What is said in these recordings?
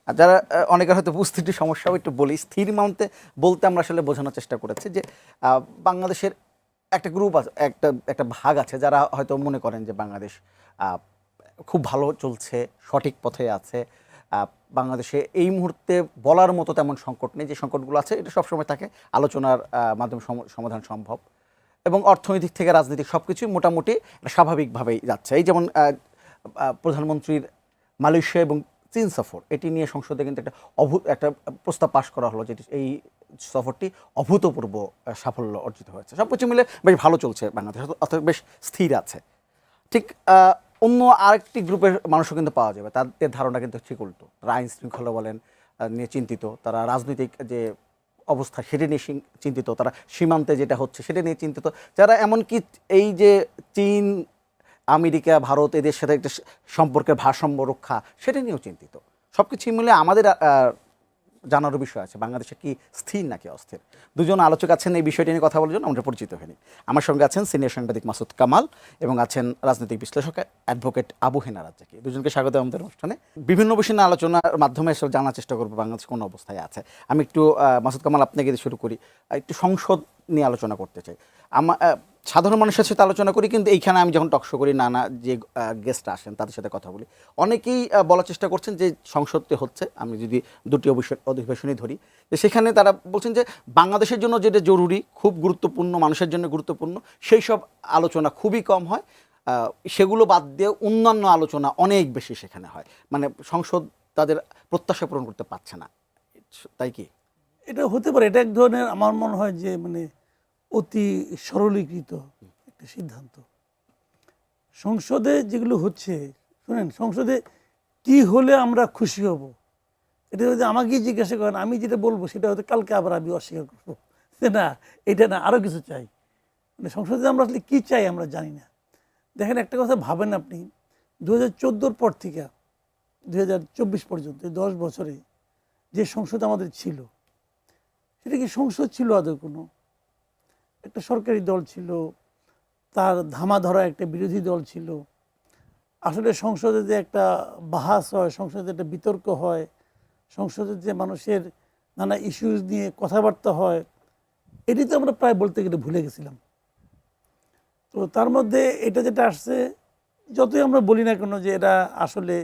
আর যারা অনেকের হয়তো বুঝতে সমস্যা একটু বলি, স্থির মানতে বলতে আমরা আসলে বোঝানোর চেষ্টা করেছি যে বাংলাদেশের একটা গ্রুপ আছে, একটা একটা ভাগ আছে যারা হয়তো মনে করেন যে বাংলাদেশ আহ, খুব ভালো চলছে, সঠিক পথে আছে। আহ, বাংলাদেশে এই মুহূর্তে বলার মতো তেমন সংকট নেই, যে সংকটগুলো আছে এটা সবসময় থাকে, আলোচনার মাধ্যমে সমাধান সম্ভব, এবং অর্থনৈতিক থেকে রাজনৈতিক সব কিছুই মোটামুটি স্বাভাবিকভাবেই যাচ্ছে। এই যেমন প্রধানমন্ত্রীর মালয়েশিয়া এবং চীন সফর, এটি নিয়ে সংসদে কিন্তু একটা প্রস্তাব পাশ করা হলো, যেটি এই সফরটি অভূতপূর্ব সাফল্য অর্জিত হয়েছে। সব কিছু মিলে বেশ ভালো চলছে বাংলাদেশ, অর্থাৎ বেশ স্থির আছে। ঠিক অন্য আরেকটি গ্রুপের মানুষও কিন্তু পাওয়া যাবে, তাদের ধারণা কিন্তু ঠিক উল্টো। তারা আইন শৃঙ্খলা বলেন নিয়ে চিন্তিত, তারা রাজনৈতিক যে অবস্থা সেটা নিয়ে চিন্তিত, তারা সীমান্তে যেটা হচ্ছে সেটা নিয়ে চিন্তিত, যারা এমনকি এই যে চীন, আমেরিকা, ভারত এদের সাথে একটা সম্পর্কের ভারসাম্য রক্ষা সেটা নিয়েও চিন্তিত। সব কিছুই মিলে আমাদের জানারও বিষয় আছে, বাংলাদেশে কি স্থির নাকি অস্থির। দুজন আলোচক আছেন এই বিষয়টি নিয়ে কথা বলার জন্য, আমরা পরিচিত হয়নি। আমার সঙ্গে আছেন সিনিয়র সাংবাদিক মাসুদ কামাল এবং আছেন রাজনৈতিক বিশ্লেষক অ্যাডভোকেট আবু হেনা রাজ্জাকি। দুজনকে স্বাগত আমাদের অনুষ্ঠানে। বিভিন্ন বিষয় নিয়ে আলোচনার মাধ্যমে সব জানার চেষ্টা করবো বাংলাদেশ কোন অবস্থায় আছে। আমি একটু মাসুদ কামাল আপনাকে দিয়ে শুরু করি, একটু সংসদ নিয়ে আলোচনা করতে চাই। আমার সাধারণ মানুষের সাথে আলোচনা করি, কিন্তু এইখানে আমি যখন টকশো করি, নানা যে গেস্ট আসেন তাদের সাথে কথা বলি, অনেকেই বলার চেষ্টা করছেন যে সংসদে হচ্ছে, আমি যদি দুটি অধিবেশনই ধরি, যে সেখানে তারা বলছেন যে বাংলাদেশের জন্য যেটা জরুরি, খুব গুরুত্বপূর্ণ, মানুষের জন্য গুরুত্বপূর্ণ, সেই সব আলোচনা খুবই কম হয়। সেগুলো বাদ দিয়ে অন্যান্য আলোচনা অনেক বেশি সেখানে হয়, মানে সংসদ তাদের প্রত্যাশা পূরণ করতে পারছে না, তাই কি? এটা হতে পারে। এটা এক ধরনের আমার মনে হয় যে মানে অতি সরলীকৃত একটা সিদ্ধান্ত। সংসদে যেগুলো হচ্ছে, শুনেন, সংসদে কি হলে আমরা খুশি হব, এটা যদি আমাকেই জিজ্ঞাসা করেন, আমি যেটা বলবো সেটা হয়তো কালকে আবার আমি অস্বীকার করবো যে না, এটা না, আরও কিছু চাই। মানে সংসদে আমরা আসলে কী চাই আমরা জানি না। দেখেন, একটা কথা ভাবেন আপনি, 2014 পর থেকে 2024 পর্যন্ত 10 বছরে যে সংসদ আমাদের ছিল, সেটা কি সংসদ ছিল আদৌ? কোনো একটা সরকারি দল ছিল, তার ধামা ধরা একটা বিরোধী দল ছিল। আসলে সংসদে যে একটা বাহাস হয়, সংসদে একটা বিতর্ক হয়, সংসদে যে মানুষের নানা ইস্যুজ নিয়ে কথাবার্তা হয়, এটি তো আমরা প্রায় বলতে গেলে ভুলে গেছিলাম। তো তার মধ্যে এটা যেটা আসছে, যতই আমরা বলি না কেন যে এটা আসলে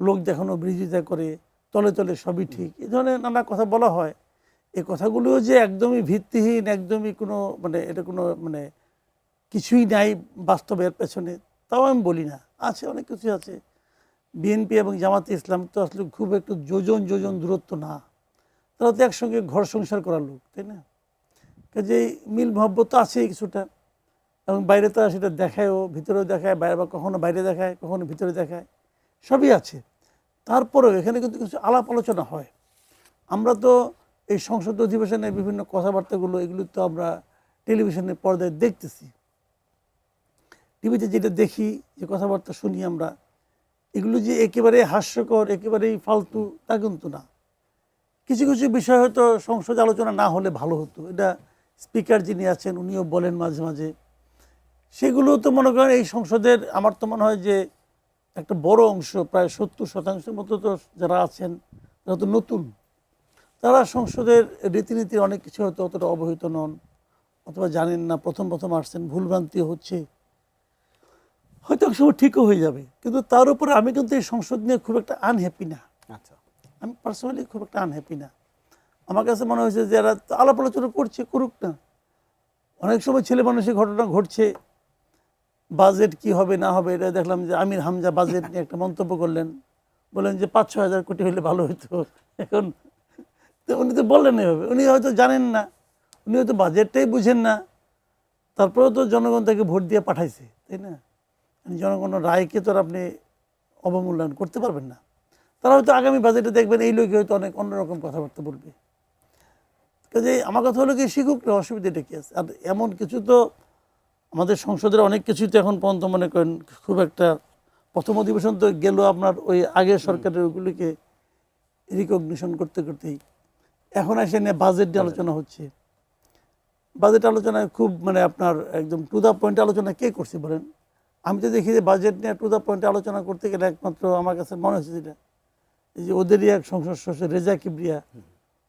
লোক দেখানো, বিরোধিতা করে, তলে তলে সবই ঠিক, এই ধরনের নানা কথা বলা হয়। এই কথাগুলোও যে একদমই ভিত্তিহীন, একদমই কোনো মানে এটা কোনো মানে কিছুই নাই বাস্তবের পেছনে, তাও আমি বলি না। আছে, অনেক কিছু আছে। বিএনপি এবং জামাতে ইসলাম তো আসলে খুব একটু যোজন যোজন দূরত্ব না, তারা তো একসঙ্গে ঘর সংসার করার লোক, তাই না? কাজেই মিল মহব্বত তো আছেই কিছুটা, এবং বাইরে তারা সেটা দেখায়ও, ভিতরেও দেখায়, বাইরে বা কখনো বাইরে দেখায়, কখনো ভিতরে দেখায়, সবই আছে। তারপরেও এখানে কিন্তু কিছু আলাপ আলোচনা হয়। আমরা তো এই সংসদ অধিবেশনের বিভিন্ন কথাবার্তাগুলো, এগুলো তো আমরা টেলিভিশনের পর্দায় দেখতেছি, টিভিতে যেটা দেখি, যে কথাবার্তা শুনি আমরা, এগুলো যে একেবারে হাস্যকর, একেবারেই ফালতু, তা কিন্তু না। কিছু কিছু বিষয় হয়তো সংসদে আলোচনা না হলে ভালো হতো, এটা স্পিকার যিনি আছেন উনিও বলেন মাঝে মাঝে। সেগুলো তো মনে করেন এই সংসদের, আমার তো মনে হয় যে একটা বড় অংশ, প্রায় 70% মতো তো যারা আছেন তারা তো নতুন, তারা সংসদের রীতিনীতির অনেক কিছু হয়তো অতটা অবহিত নন, অথবা জানেন না, প্রথম প্রথম আসছেন, ভুলভ্রান্তি হচ্ছে, হয়তো এক সময় ঠিকও হয়ে যাবে। কিন্তু তার উপরে আমি কিন্তু এই সংসদ নিয়ে খুব একটা আনহ্যাপি না। আচ্ছা, আমি পার্সোনালি খুব একটা আনহ্যাপি না। আমার কাছে মনে হয়েছে যে এরা আলাপ আলোচনা করছে, করুক না। অনেক সময় ছেলে মানুষের ঘটনা ঘটছে, বাজেট কি হবে না হবে, এটা দেখলাম যে আমির হামজা বাজেট নিয়ে একটা মন্তব্য করলেন, বললেন যে 5-6 হাজার কোটি হলে ভালো হতো। এখন তো উনি তো বললেন এভাবে, উনি হয়তো জানেন না, উনি হয়তো বাজেটটাই বুঝেন না, তারপরেও তো জনগণ তাকে ভোট দিয়ে পাঠাইছে, তাই না? জনগণের রায়কে তো আর আপনি অবমূল্যায়ন করতে পারবেন না। তারা হয়তো আগামী বাজেটে দেখবেন এই লোকে হয়তো অনেক অন্যরকম কথাবার্তা বলবে। কাজে আমার কথা হলো কি, শিখুক না, অসুবিধাটা কী আছে? আর এমন কিছু তো আমাদের সংসদের অনেক কিছুই তো এখন পর্যন্ত মনে করেন খুব একটা, প্রথম অধিবেশন তো গেল আপনার ওই আগের সরকারের ওগুলিকে রিকগনিশন করতে করতেই, এখন এসে নিয়ে বাজেট নিয়ে আলোচনা হচ্ছে। বাজেট আলোচনায় খুব মানে আপনার একদম টু দ্য পয়েন্ট আলোচনা কে করছে বলেন? আমি তো দেখি যে বাজেট নিয়ে টু দ্য পয়েন্টে আলোচনা করতে গেলে একমাত্র আমার কাছে মনে হচ্ছে যেটা, এই যে ওদেরই এক সংসদ সদস্য রেজা কিবরিয়া,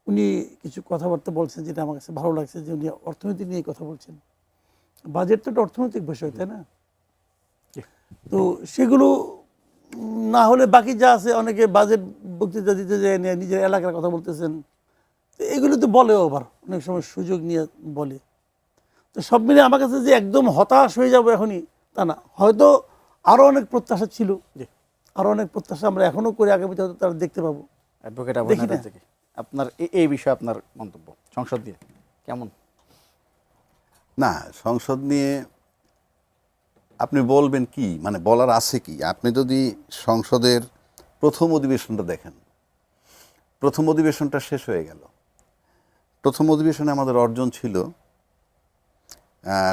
উনি কিছু কথাবার্তা বলছেন যেটা আমার কাছে ভালো লাগছে, যে উনি অর্থনীতি নিয়ে কথা বলছেন। বাজেট তো একটা অর্থনৈতিক বিষয়, তাই না? তো সেগুলো না হলে বাকি যা আছে, অনেকে বাজেট বক্তৃতা দিতে যায় নিয়ে নিজের এলাকার কথা বলতেছেন, তো এগুলো তো বলেও আবার অনেক সময় সুযোগ নিয়ে বলে। তো সব মিলে আমার কাছে যে একদম হতাশ হয়ে যাবো এখনই তা না, হয়তো আরও অনেক প্রত্যাশা ছিল, আরও অনেক প্রত্যাশা আমরা এখনও করে আগামীতে হয়তো তারা দেখতে পাবো। অ্যাডভোকেট আবু দেখি নাদার না। থেকে আপনার এই বিষয়ে আপনার মন্তব্য সংসদ দিয়ে কেমন? না, সংসদ নিয়ে আপনি বলবেন কি, মানে বলার আছে কি? আপনি যদি সংসদের প্রথম অধিবেশনটা দেখেন, প্রথম অধিবেশনটা শেষ হয়ে গেল। প্রথম অধিবেশনে আমাদের অর্জন ছিল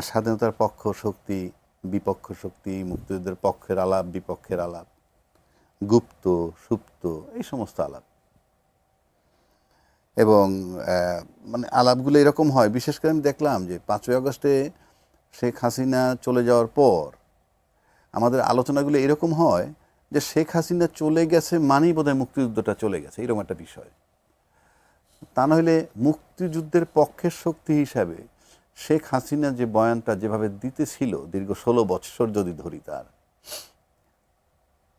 স্বাধীনতার পক্ষ শক্তি, বিপক্ষ শক্তি, মুক্তিযুদ্ধের পক্ষের আলাপ, বিপক্ষের আলাপ, গুপ্ত সুপ্ত এই সমস্ত আলাপ। এবং মানে আলাপগুলো এরকম হয়, বিশেষ করে আমি দেখলাম যে 5ই আগস্টে শেখ হাসিনা চলে যাওয়ার পর আমাদের আলোচনাগুলো এরকম হয় যে শেখ হাসিনা চলে গেছে মানেই বোধহয় মুক্তিযুদ্ধটা চলে গেছে, এরকম একটা বিষয়। তা নইলে মুক্তিযুদ্ধের পক্ষের শক্তি হিসাবে শেখ হাসিনা যে বয়ানটা যেভাবে দিতেছিল দীর্ঘ 16 বছর যদি ধরি, তার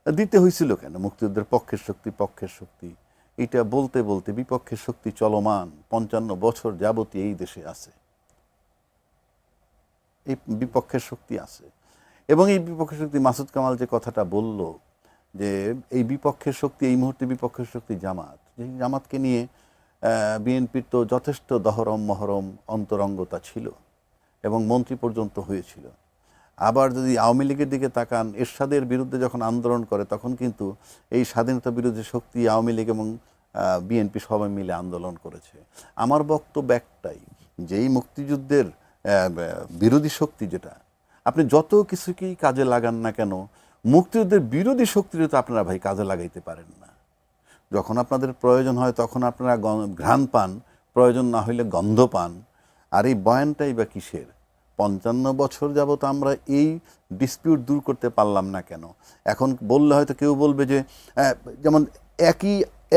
দিতে হয়েছিল কেন? মুক্তিযুদ্ধের পক্ষের শক্তি, পক্ষের শক্তি এটা বলতে বলতে বিপক্ষের শক্তি চলমান 55 বছর যাবতীয় এই দেশে আছে, এই বিপক্ষের শক্তি আছে। এবং এই বিপক্ষের শক্তি, মাসুদ কামাল যে কথাটা বলল যে এই বিপক্ষের শক্তি, এই মুহূর্তে বিপক্ষের শক্তি জামাত, যে জামাতকে নিয়ে বিএনপির তো যথেষ্ট দহরম মহরম অন্তরঙ্গতা ছিল এবং মন্ত্রী পর্যন্ত হয়েছিল। আবার যদি আওয়ামী লীগের দিকে তাকান, এরশাদের বিরুদ্ধে যখন আন্দোলন করে তখন কিন্তু এই স্বাধীনতা বিরোধী শক্তি আওয়ামী লীগ এবং বিএনপি সবাই মিলে আন্দোলন করেছে। আমার বক্তব্য একটাই, যে এই মুক্তিযুদ্ধের বিরোধী শক্তি যেটা, আপনি যত কিছুকেই কাজে লাগান না কেন, মুক্তিযুদ্ধের বিরোধী শক্তিটা তো আপনারা ভাই কাজে লাগাইতে পারেন না। যখন আপনাদের প্রয়োজন হয় তখন আপনারা ঘ্রাণ পান, প্রয়োজন না হইলে গন্ধ পান। আর এই বয়ানটাই বা কিসের? 55 বছর যাবত আমরা এই ডিসপিউট দূর করতে পারলাম না কেন? এখন বললে হয়তো কেউ বলবে যে যেমন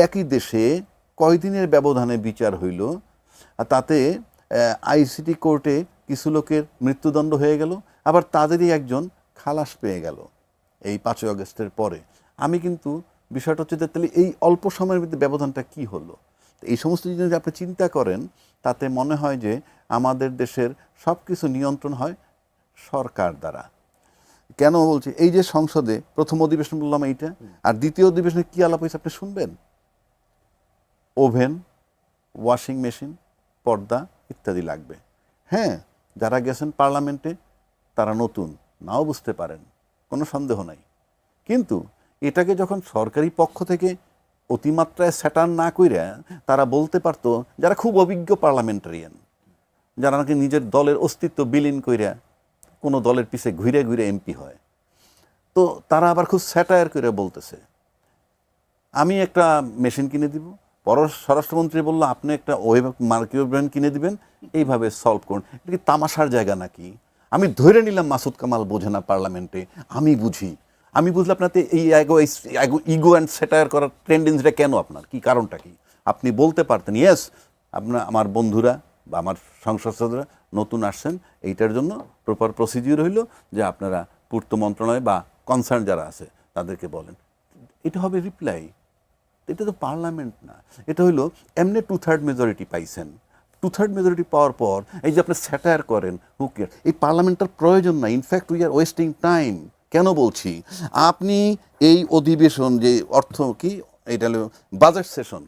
একই দেশে কয়দিনের ব্যবধানে বিচার হইল, আর তাতে আইসিটি কোর্টে কিছু লোকের মৃত্যুদণ্ড হয়ে গেল, আবার তাদেরই একজন খালাস পেয়ে গেল এই 5ই আগস্টের পরে। আমি কিন্তু বিষয়টা হচ্ছে যে তাহলে এই অল্প সময়ের মধ্যে ব্যবধানটা কি হলো? এই সমস্ত জিনিস যদি আপনি চিন্তা করেন, তাতে মনে হয় যে আমাদের দেশের সব কিছু নিয়ন্ত্রণ হয় সরকার দ্বারা। কেন বলছি? এই যে সংসদে প্রথম অধিবেশন বললাম এইটা, আর দ্বিতীয় অধিবেশনে কি আলাপ হয়েছে আপনি শুনবেন। ওভেন, ওয়াশিং মেশিন, পর্দা ইত্যাদি লাগবে। হ্যাঁ, যারা গেছেন পার্লামেন্টে তারা নতুন, নাও বুঝতে পারেন, কোনো সন্দেহ নাই। কিন্তু এটাকে যখন সরকারি পক্ষ থেকে অতিমাত্রায় স্যাটার না কইরা তারা বলতে পারতো, যারা খুব অভিজ্ঞ পার্লামেন্টারিয়ান, যারা নাকি নিজের দলের অস্তিত্ব বিলীন কইরা কোনো দলের পিছে ঘুরে ঘুরে এমপি হয়, তো তারা আবার খুব স্যাটায়ার করে বলতেছে আমি একটা মেশিন কিনে দিব, স্বরাষ্ট্রমন্ত্রী বললো আপনি একটা মাইক্রোওভেন কিনে দিবেন, এইভাবে সলভ করুন। এটা কি তামাশার জায়গা নাকি? আমি ধরে নিলাম মাসুদ কামাল বোঝে না পার্লামেন্টে, আমি বুঝি। আমি বুঝলে আপনাতে এই ইগো অ্যান্ড স্যাটায়ার করার টেন্ডেন্সিটা কেন? আপনার কি কারণটা কি? আপনি বলতে পারতেন ইয়েস আপনার, আমার বন্ধুরা বা আমার সংসদ সদস্যরা নতুন আসছেন, এইটার জন্য প্রপার প্রসিডিউর হইল যে আপনারা পূর্ত মন্ত্রণালয় বা কনসার্ন যারা আছে তাদেরকে বলেন। এটা হবে রিপ্লাই। এটা তো পার্লামেন্ট না, এটা হইলো এমনি 2/3 মেজরিটি পাইছেন। 2/3 মেজরিটি পাওয়ার পর এই যে আপনি স্যাটায়ার করেন, হু কেয়ার? এই পার্লামেন্টের প্রয়োজন না। In fact we are wasting time. কেন বলছি? আপনি এই অধিবেশন যে অর্থ কি, এটা হলো বাজেট সেশন,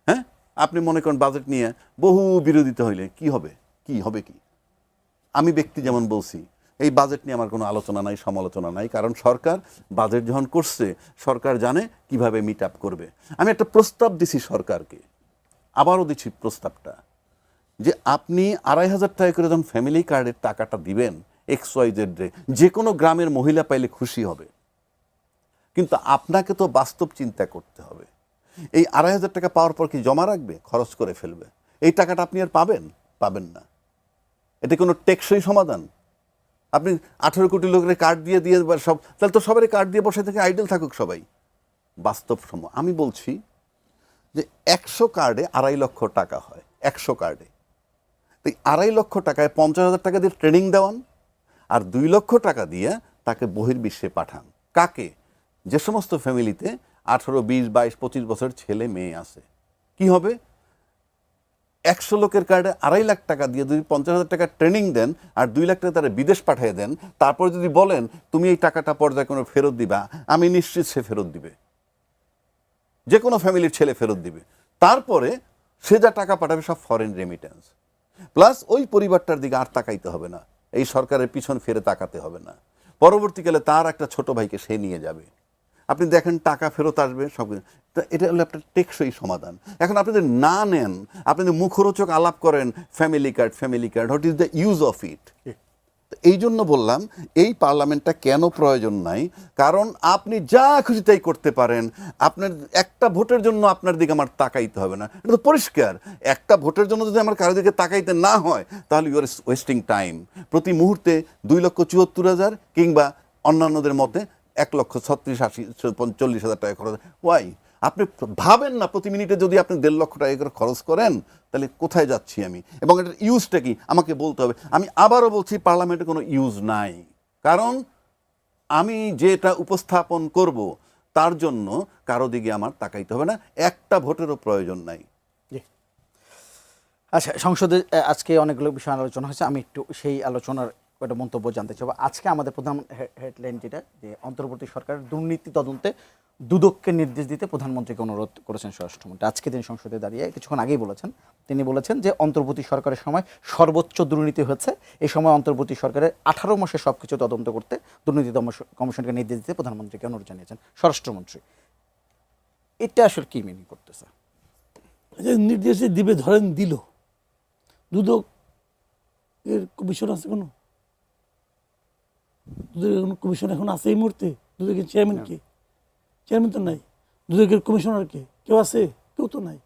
হ্যাঁ, আপনি মনে করেন বাজেট নিয়ে বহু বিরোধিতা হইলে কি হবে? কি হবে কি? আমি ব্যক্তি যেমন বলছি, এই বাজেট নিয়ে আমার কোনো আলোচনা নাই, সমালোচনা নাই, কারণ সরকার বাজেট যখন করছে সরকার জানে কিভাবে মিট আপ করবে। আমি একটা প্রস্তাব দিছি সরকারকে, আবারও দিচ্ছি প্রস্তাবটা, যে আপনি 2,500 টাকা করে যখন ফ্যামিলি কার্ডের টাকাটা দিবেন XYZ যে কোনো গ্রামের মহিলা পাইলে খুশি হবে, কিন্তু আপনাকে তো বাস্তব চিন্তা করতে হবে। এই 2,500 টাকা পাওয়ার পর কি জমা রাখবে? খরচ করে ফেলবে। এই টাকাটা আপনি আর পাবেন না। এটা কোনো টেকসই সমাধান? আপনি 18 কোটি লোকের কার্ড দিয়ে সব, তাহলে তো সবারই কার্ড দিয়ে বসে থেকে আইডল থাকুক সবাই। বাস্তব সময় আমি বলছি যে 100 কার্ডে 2.5 লক্ষ টাকা হয়, 100 কার্ডে। তো 2.5 লক্ষ টাকায় 50,000 টাকা দিয়ে ট্রেনিং দেওয়ান, আর 2 লক্ষ টাকা দিয়ে তাকে বহির্বিশ্বে পাঠান। কাকে? যে সমস্ত ফ্যামিলিতে 18, 20, 22, 25 বছর ছেলে মেয়ে আছে। কি হবে? 100 লোকের কার্ডে 2.5 লাখ টাকা দিয়ে যদি 50,000 টাকা ট্রেনিং দেন আর 2 লাখ টাকা তারা বিদেশ পাঠিয়ে দেন, তারপর যদি বলেন তুমি এই টাকাটা পর্যায়ক্রমে ফেরত দিবা, আমি নিশ্চিত সে ফেরত দিবে, যে কোনো ফ্যামিলির ছেলে ফেরত দিবে। তারপরে সে যা টাকা পাঠাবে সব ফরেন রেমিটেন্স, প্লাস ওই পরিবারটার দিকে আর তাকাইতে হবে না, এই সরকারের পিছন ফিরে তাকাতে হবে না। পরবর্তীকালে তার একটা ছোট ভাইকে সে নিয়ে যাবে, আপনি দেখেন টাকা ফেরত আসবে সব। এটা হলো একটা টেকসই সমাধান। এখন আপনি যদি না নেন, আপনি যদি মুখরোচক আলাপ করেন family card, what is the use of it? এই জন্য বললাম এই পার্লামেন্টটা কেন প্রয়োজন নাই, কারণ আপনি যা খুশি তাই করতে পারেন। আপনার একটা ভোটের জন্য আপনার দিকে আমার তাকাইতে হবে না, এটা তো পরিষ্কার। একটা ভোটের জন্য যদি আমার কারো দিকে তাকাইতে না হয়, তাহলে ইউ আর ওয়েস্টিং টাইম। প্রতি মুহূর্তে 2,74,000 কিংবা অন্যান্যদের মতে 1,36,80,40,000 টাকা খরচ। ওয়াই? আপনি ভাবেন না প্রতি মিনিটে যদি আপনি 1.5 লক্ষ টাকা করে খরচ করেন, তাহলে কোথায় যাচ্ছি আমি, এবং এটার ইউজটা কি আমাকে বলতে হবে। আমি আবারও বলছি, পার্লামেন্টে কোনো ইউজ নাই, কারণ আমি যেটা উপস্থাপন করব তার জন্য কারো দিকে আমার তাকাইতে হবে না, একটা ভোটেরও প্রয়োজন নাই। আচ্ছা, সংসদে আজকে অনেকগুলো বিষয় আলোচনা হয়েছে, আমি একটু সেই আলোচনার একটা মন্তব্য জানতে চাইব। আজকে আমাদের প্রধান হেডলাইন যেটা, যে অন্তর্বর্তী সরকারের দুর্নীতি তদন্তে দুদককে নির্দেশ দিতে প্রধানমন্ত্রীকে অনুরোধ করেছেন স্বরাষ্ট্রমন্ত্রী। আজকে তিনি সংসদে দাঁড়িয়ে কিছুক্ষণ আগেই বলেছেন, তিনি বলেছেন যে অন্তর্বর্তী সরকারের সময় সর্বোচ্চ দুর্নীতি হয়েছে, এই সময় অন্তর্বর্তী সরকারের 18 মাসে সব কিছু তদন্ত করতে দুর্নীতি কমিশনকে নির্দেশ দিতে প্রধানমন্ত্রীকে অনুরোধ জানিয়েছেন স্বরাষ্ট্রমন্ত্রী। এটা আসলে কি মিনিং করতেছে? নির্দেশ দিবে, ধরেন দিল, দুদক এর কমিশন আছে কোনো? দুদকের কোনো কমিশন এখন আছে এই মুহূর্তে? দুদকের চেয়ারম্যান কে? চেয়ারম্যান তো নাই। দুদকের কমিশনার কে? কেউ আছে? কেউ তো নাই।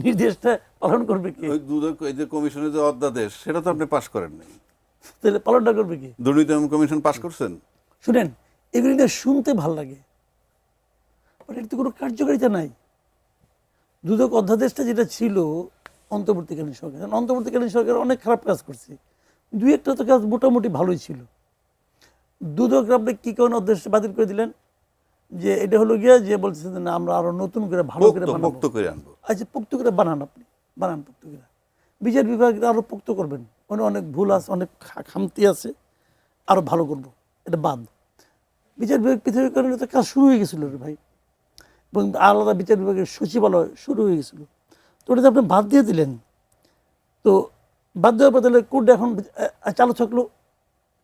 নির্দেশটা পালন করবে কে? ওই দুদক, এই যে কমিশনের যে অধ্যাদেশ, সেটা তো আপনি পাশ করেন নাই, তাহলে পালনটা করবে কে? দুর্নীতি দমন কমিশন পাশ করছেন। শুনেন, এগুলি না শুনতে ভাল লাগে, বাট এর তো কোনো কার্যকারিতা নাই। দুদক অধ্যাদেশটা যেটা ছিল অন্তর্বর্তীকালীন সরকার, অন্তর্বর্তীকালীন সরকার অনেক খারাপ কাজ করছে, 2-1টা তো কাজ মোটামুটি ভালোই ছিল। দুদক আপনি কী কারণে অধ্যাদেশ বাতিল করে দিলেন? যে এটা হলো গিয়া যে বলতেছেন না আমরা আরো নতুন করে ভালো করে বানাবো। আচ্ছা, পোক্ত করে বানান, আপনি বানান পোক্ত করে। বিচার বিভাগটা আরো পোক্ত করবেন, অনেক ভুল আছে, অনেক খামতি আছে, আরো ভালো করব, এটা বাদ। বিচার বিভাগ পৃথিবীর কারণে তো কাজ শুরু হয়ে গেছিল রে ভাই, এবং আলাদা বিচার বিভাগের সচিবালয় শুরু হয়ে গেছিল, তো ওটাতে আপনি বাদ দিয়ে দিলেন। তো বাদ দেওয়ার বদলে কোর্টটা এখন চালু থাকলো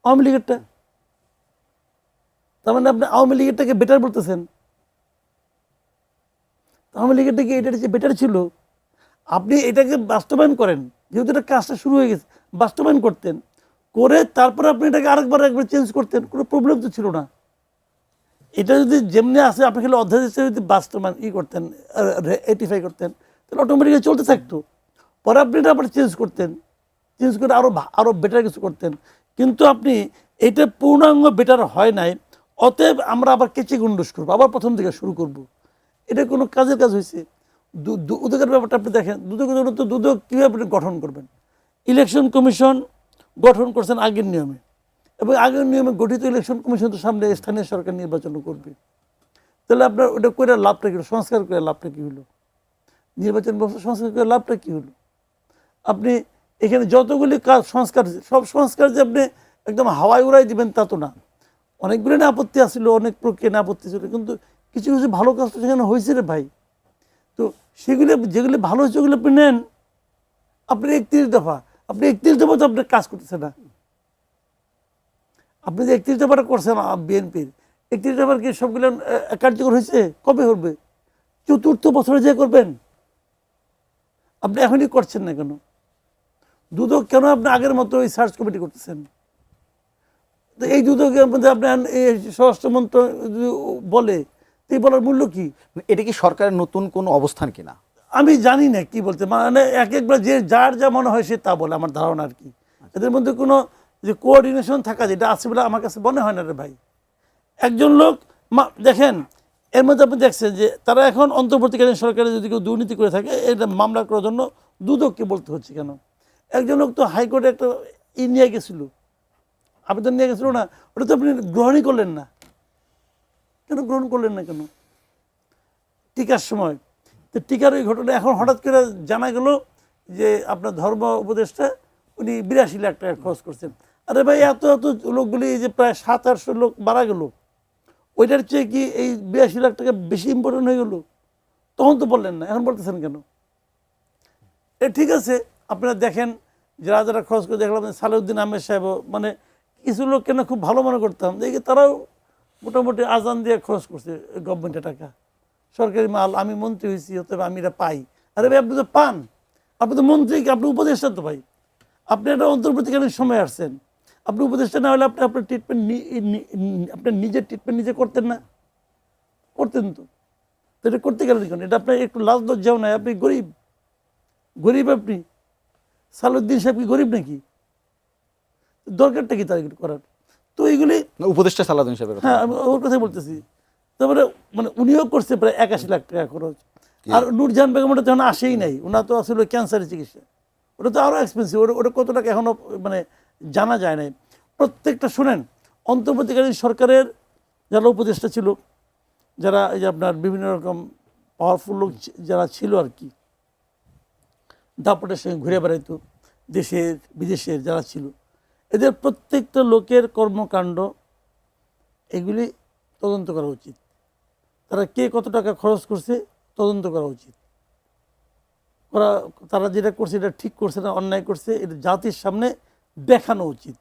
আওয়ামী লীগেরটা। তার মানে আপনি আওয়ামী লীগেরটাকে বেটার বলতেছেন। আওয়ামী লীগেরটা কি এটা বেটার ছিল? আপনি এটাকে বাস্তবায়ন করেন, যেহেতু এটা কাজটা শুরু হয়ে গেছে, বাস্তবায়ন করতেন, করে তারপরে আপনি এটাকে একবার চেঞ্জ করতেন, কোনো প্রবলেম তো ছিল না। এটা যদি যেমনি আসে আপনি খালি অধ্যাদেশে যদি বাস্তবায়ন করতেন, রেটিফাই করতেন, তাহলে অটোমেটিক্যালি চলতে থাকতো। পরে আপনি এটা আবার চেঞ্জ করতেন, চেঞ্জ করে আরও বেটার কিছু করতেন। কিন্তু আপনি এটা পূর্ণাঙ্গ বেটার হয় নাই, অতএব আমরা আবার কেচে গুন্ডুস করবো, আবার প্রথম থেকে শুরু করব। এটা কোনো কাজের কাজ হয়েছে? দুদকের ব্যাপারটা আপনি দেখেন, দুদকের জন্য তো দুদক কীভাবে আপনি গঠন করবেন? ইলেকশন কমিশন গঠন করছেন আগের নিয়মে, এবং আগের নিয়মে গঠিত ইলেকশন কমিশন তো সামনে স্থানীয় সরকার নির্বাচন করবে। তাহলে আপনার ওটা করে লাভটা কী হলো? সংস্কার করে লাভটা কী হলো? নির্বাচন ব্যবস্থা সংস্কার করে লাভটা কী হলো? আপনি এখানে যতগুলি কাজ সংস্কার, সব সংস্কার যে আপনি একদম হাওয়ায় উড়াই দিবেন তা তো না। অনেকগুলো না আপত্তি আসছিল, অনেক প্রক্রিয়া না আপত্তি ছিল, কিন্তু কিছু কিছু ভালো কাজ তো সেখানে হয়েছে রে ভাই। তো সেগুলো যেগুলি ভালো হয়েছে ওগুলো আপনি নেন। আপনি 31 দফা, আপনি 31 দফা তো আপনার কাজ করতেছে না। আপনি যে 31 দফাটা করছেন বিএনপির, 31 দফার কি সবগুলো কার্যকর হয়েছে? কবে হবে? 4র্থ বছরে যে করবেন। আপনি এখনই করছেন না কেন? দুদক কেন আপনি আগের মতো ওই সার্চ কমিটি করতেছেন? তো এই দুদকের মধ্যে আপনি স্বরাষ্ট্রমন্ত্র বলে, এই বলার মূল্য কি? এটা কি সরকারের নতুন কোনো অবস্থান কিনা? আমি জানি না কি বলতে, মানে একবার যে যার যা মনে হয় সে তা বলে, আমার ধারণা আর কি। এদের মধ্যে কোনো যে কোঅর্ডিনেশন থাকা যেটা আছে বলে আমার কাছে মনে হয় না রে ভাই। একজন লোক দেখেন, এর মধ্যে আপনি দেখছেন যে তারা এখন অন্তর্বর্তীকালীন সরকারে যদি কেউ দুর্নীতি করে থাকে এটা মামলা করার জন্য দুদককে বলতে হচ্ছে কেন? একজন লোক তো হাইকোর্টে একটা নিয়ে গেছিল, আবেদন নিয়ে গেছিল না, ওটা তো আপনি গ্রহণই করলেন না। কেন গ্রহণ করলেন না কেন? টিকার সময় তো টিকার ওই ঘটনা এখন হঠাৎ করে জানা গেল যে আপনার ধর্ম উপদেষ্টা উনি 82 লাখ টাকা খরচ করছেন। আরে ভাই, এত এত লোকগুলি যে প্রায় 700-800 লোক মারা গেল, ওইটার চেয়ে কি এই 82 লাখ টাকা বেশি ইম্পর্টেন্ট হয়ে গেল? তখন তো বললেন না, এখন বলতেছেন কেন? ঠিক আছে, আপনারা দেখেন যারা যারা খরচ করে, দেখলাম সালেউদ্দিন আহমেদ সাহেব, মানে কিছু লোক কেন খুব ভালো মনে করতাম, দেখি তারাও মোটামুটি আজান দিয়ে খরচ করছে গভর্নমেন্টের টাকা, সরকারি মাল। আমি মন্ত্রী হয়েছি, অতএব আমি এটা পাই। আরে ভাই, আপনি তো পান, আপনি তো মন্ত্রী, আপনি উপদেষ্টা তো ভাই, আপনি একটা অন্তর্বর্তীকালীন সময় আসছেন, আপনি উপদেষ্টা না হলে আপনি আপনার ট্রিটমেন্ট আপনার নিজের ট্রিটমেন্ট নিজে করতেন না? করতেন তো এটা করতে গেলেন কেন? এটা আপনার একটু লাজ লজ্জাও নাই? আপনি গরিব, গরিব আপনি। সালাউদ্দিন সাহেব কি গরিব নাকি? দরকারটা কি তার এগুলো করার? তো এইগুলি উপদেষ্টা সালাউদ্দিন সাহেবের কথা। হ্যাঁ, আমি ওর কথাই বলতেছি। তারপরে মানে উনিও করছে প্রায় 81 লাখ টাকা খরচ। আর নূরজাহান বেগম ওটা তখন আসেই নাই, ওনার তো আসলে ক্যান্সারের চিকিৎসা, ওটা তো আরও এক্সপেন্সিভ। ওটা কত টাকা এখনও মানে জানা যায় নাই। প্রত্যেকটা শুনেন, অন্তর্বর্তীকালীন সরকারের যারা উপদেষ্টা ছিল, যারা এই যে আপনার বিভিন্ন রকম পাওয়ারফুল লোক যারা ছিল আর কি, দাপটের সঙ্গে ঘুরে বেড়াইতো দেশের বিদেশের যারা ছিল, এদের প্রত্যেকটা লোকের কর্মকাণ্ড এগুলি তদন্ত করা উচিত। তারা কে কত টাকা খরচ করছে তদন্ত করা উচিত। তারা যেটা করছে এটা ঠিক করছে না অন্যায় করছে, এটা জাতির সামনে দেখানো উচিত।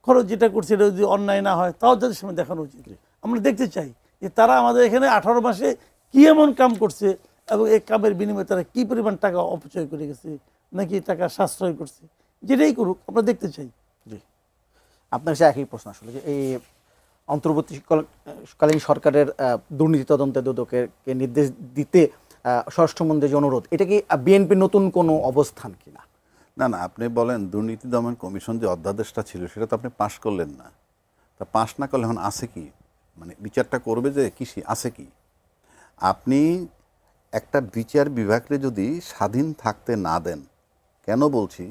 খরচ যেটা করছে এটা যদি অন্যায় না হয় তাও জাতির সামনে দেখানো উচিত। আমরা দেখতে চাই যে তারা আমাদের এখানে 18 মাসে কী এমন কাম করছে এবং এই কামের বিনিময়ে তারা কী পরিমাণ টাকা অপচয় করে গেছে, নাকি টাকা সাশ্রয় করছে। যেটাই করুক আমরা দেখতে চাই। জি, আপনার কাছে একই প্রশ্ন আসলে, যে এই অন্তর্বর্তীকালীন সরকারের দুর্নীতি তদন্তে দুদককে নির্দেশ দিতে স্বরাষ্ট্রমন্ত্রীর যে অনুরোধ, এটা কি বিএনপির নতুন কোনো অবস্থান কিনা? না না, আপনি বলেন দুর্নীতি দমন কমিশন যে অধ্যাদেশটা ছিল সেটা তো আপনি পাশ করলেন না। তা পাশ না করলে এখন আছে কি? মানে বিচারটা করবে যে কৃষি আছে কি? আপনি একটা বিচার বিভাগকে যদি স্বাধীন থাকতে না দেন, কেন বলছি,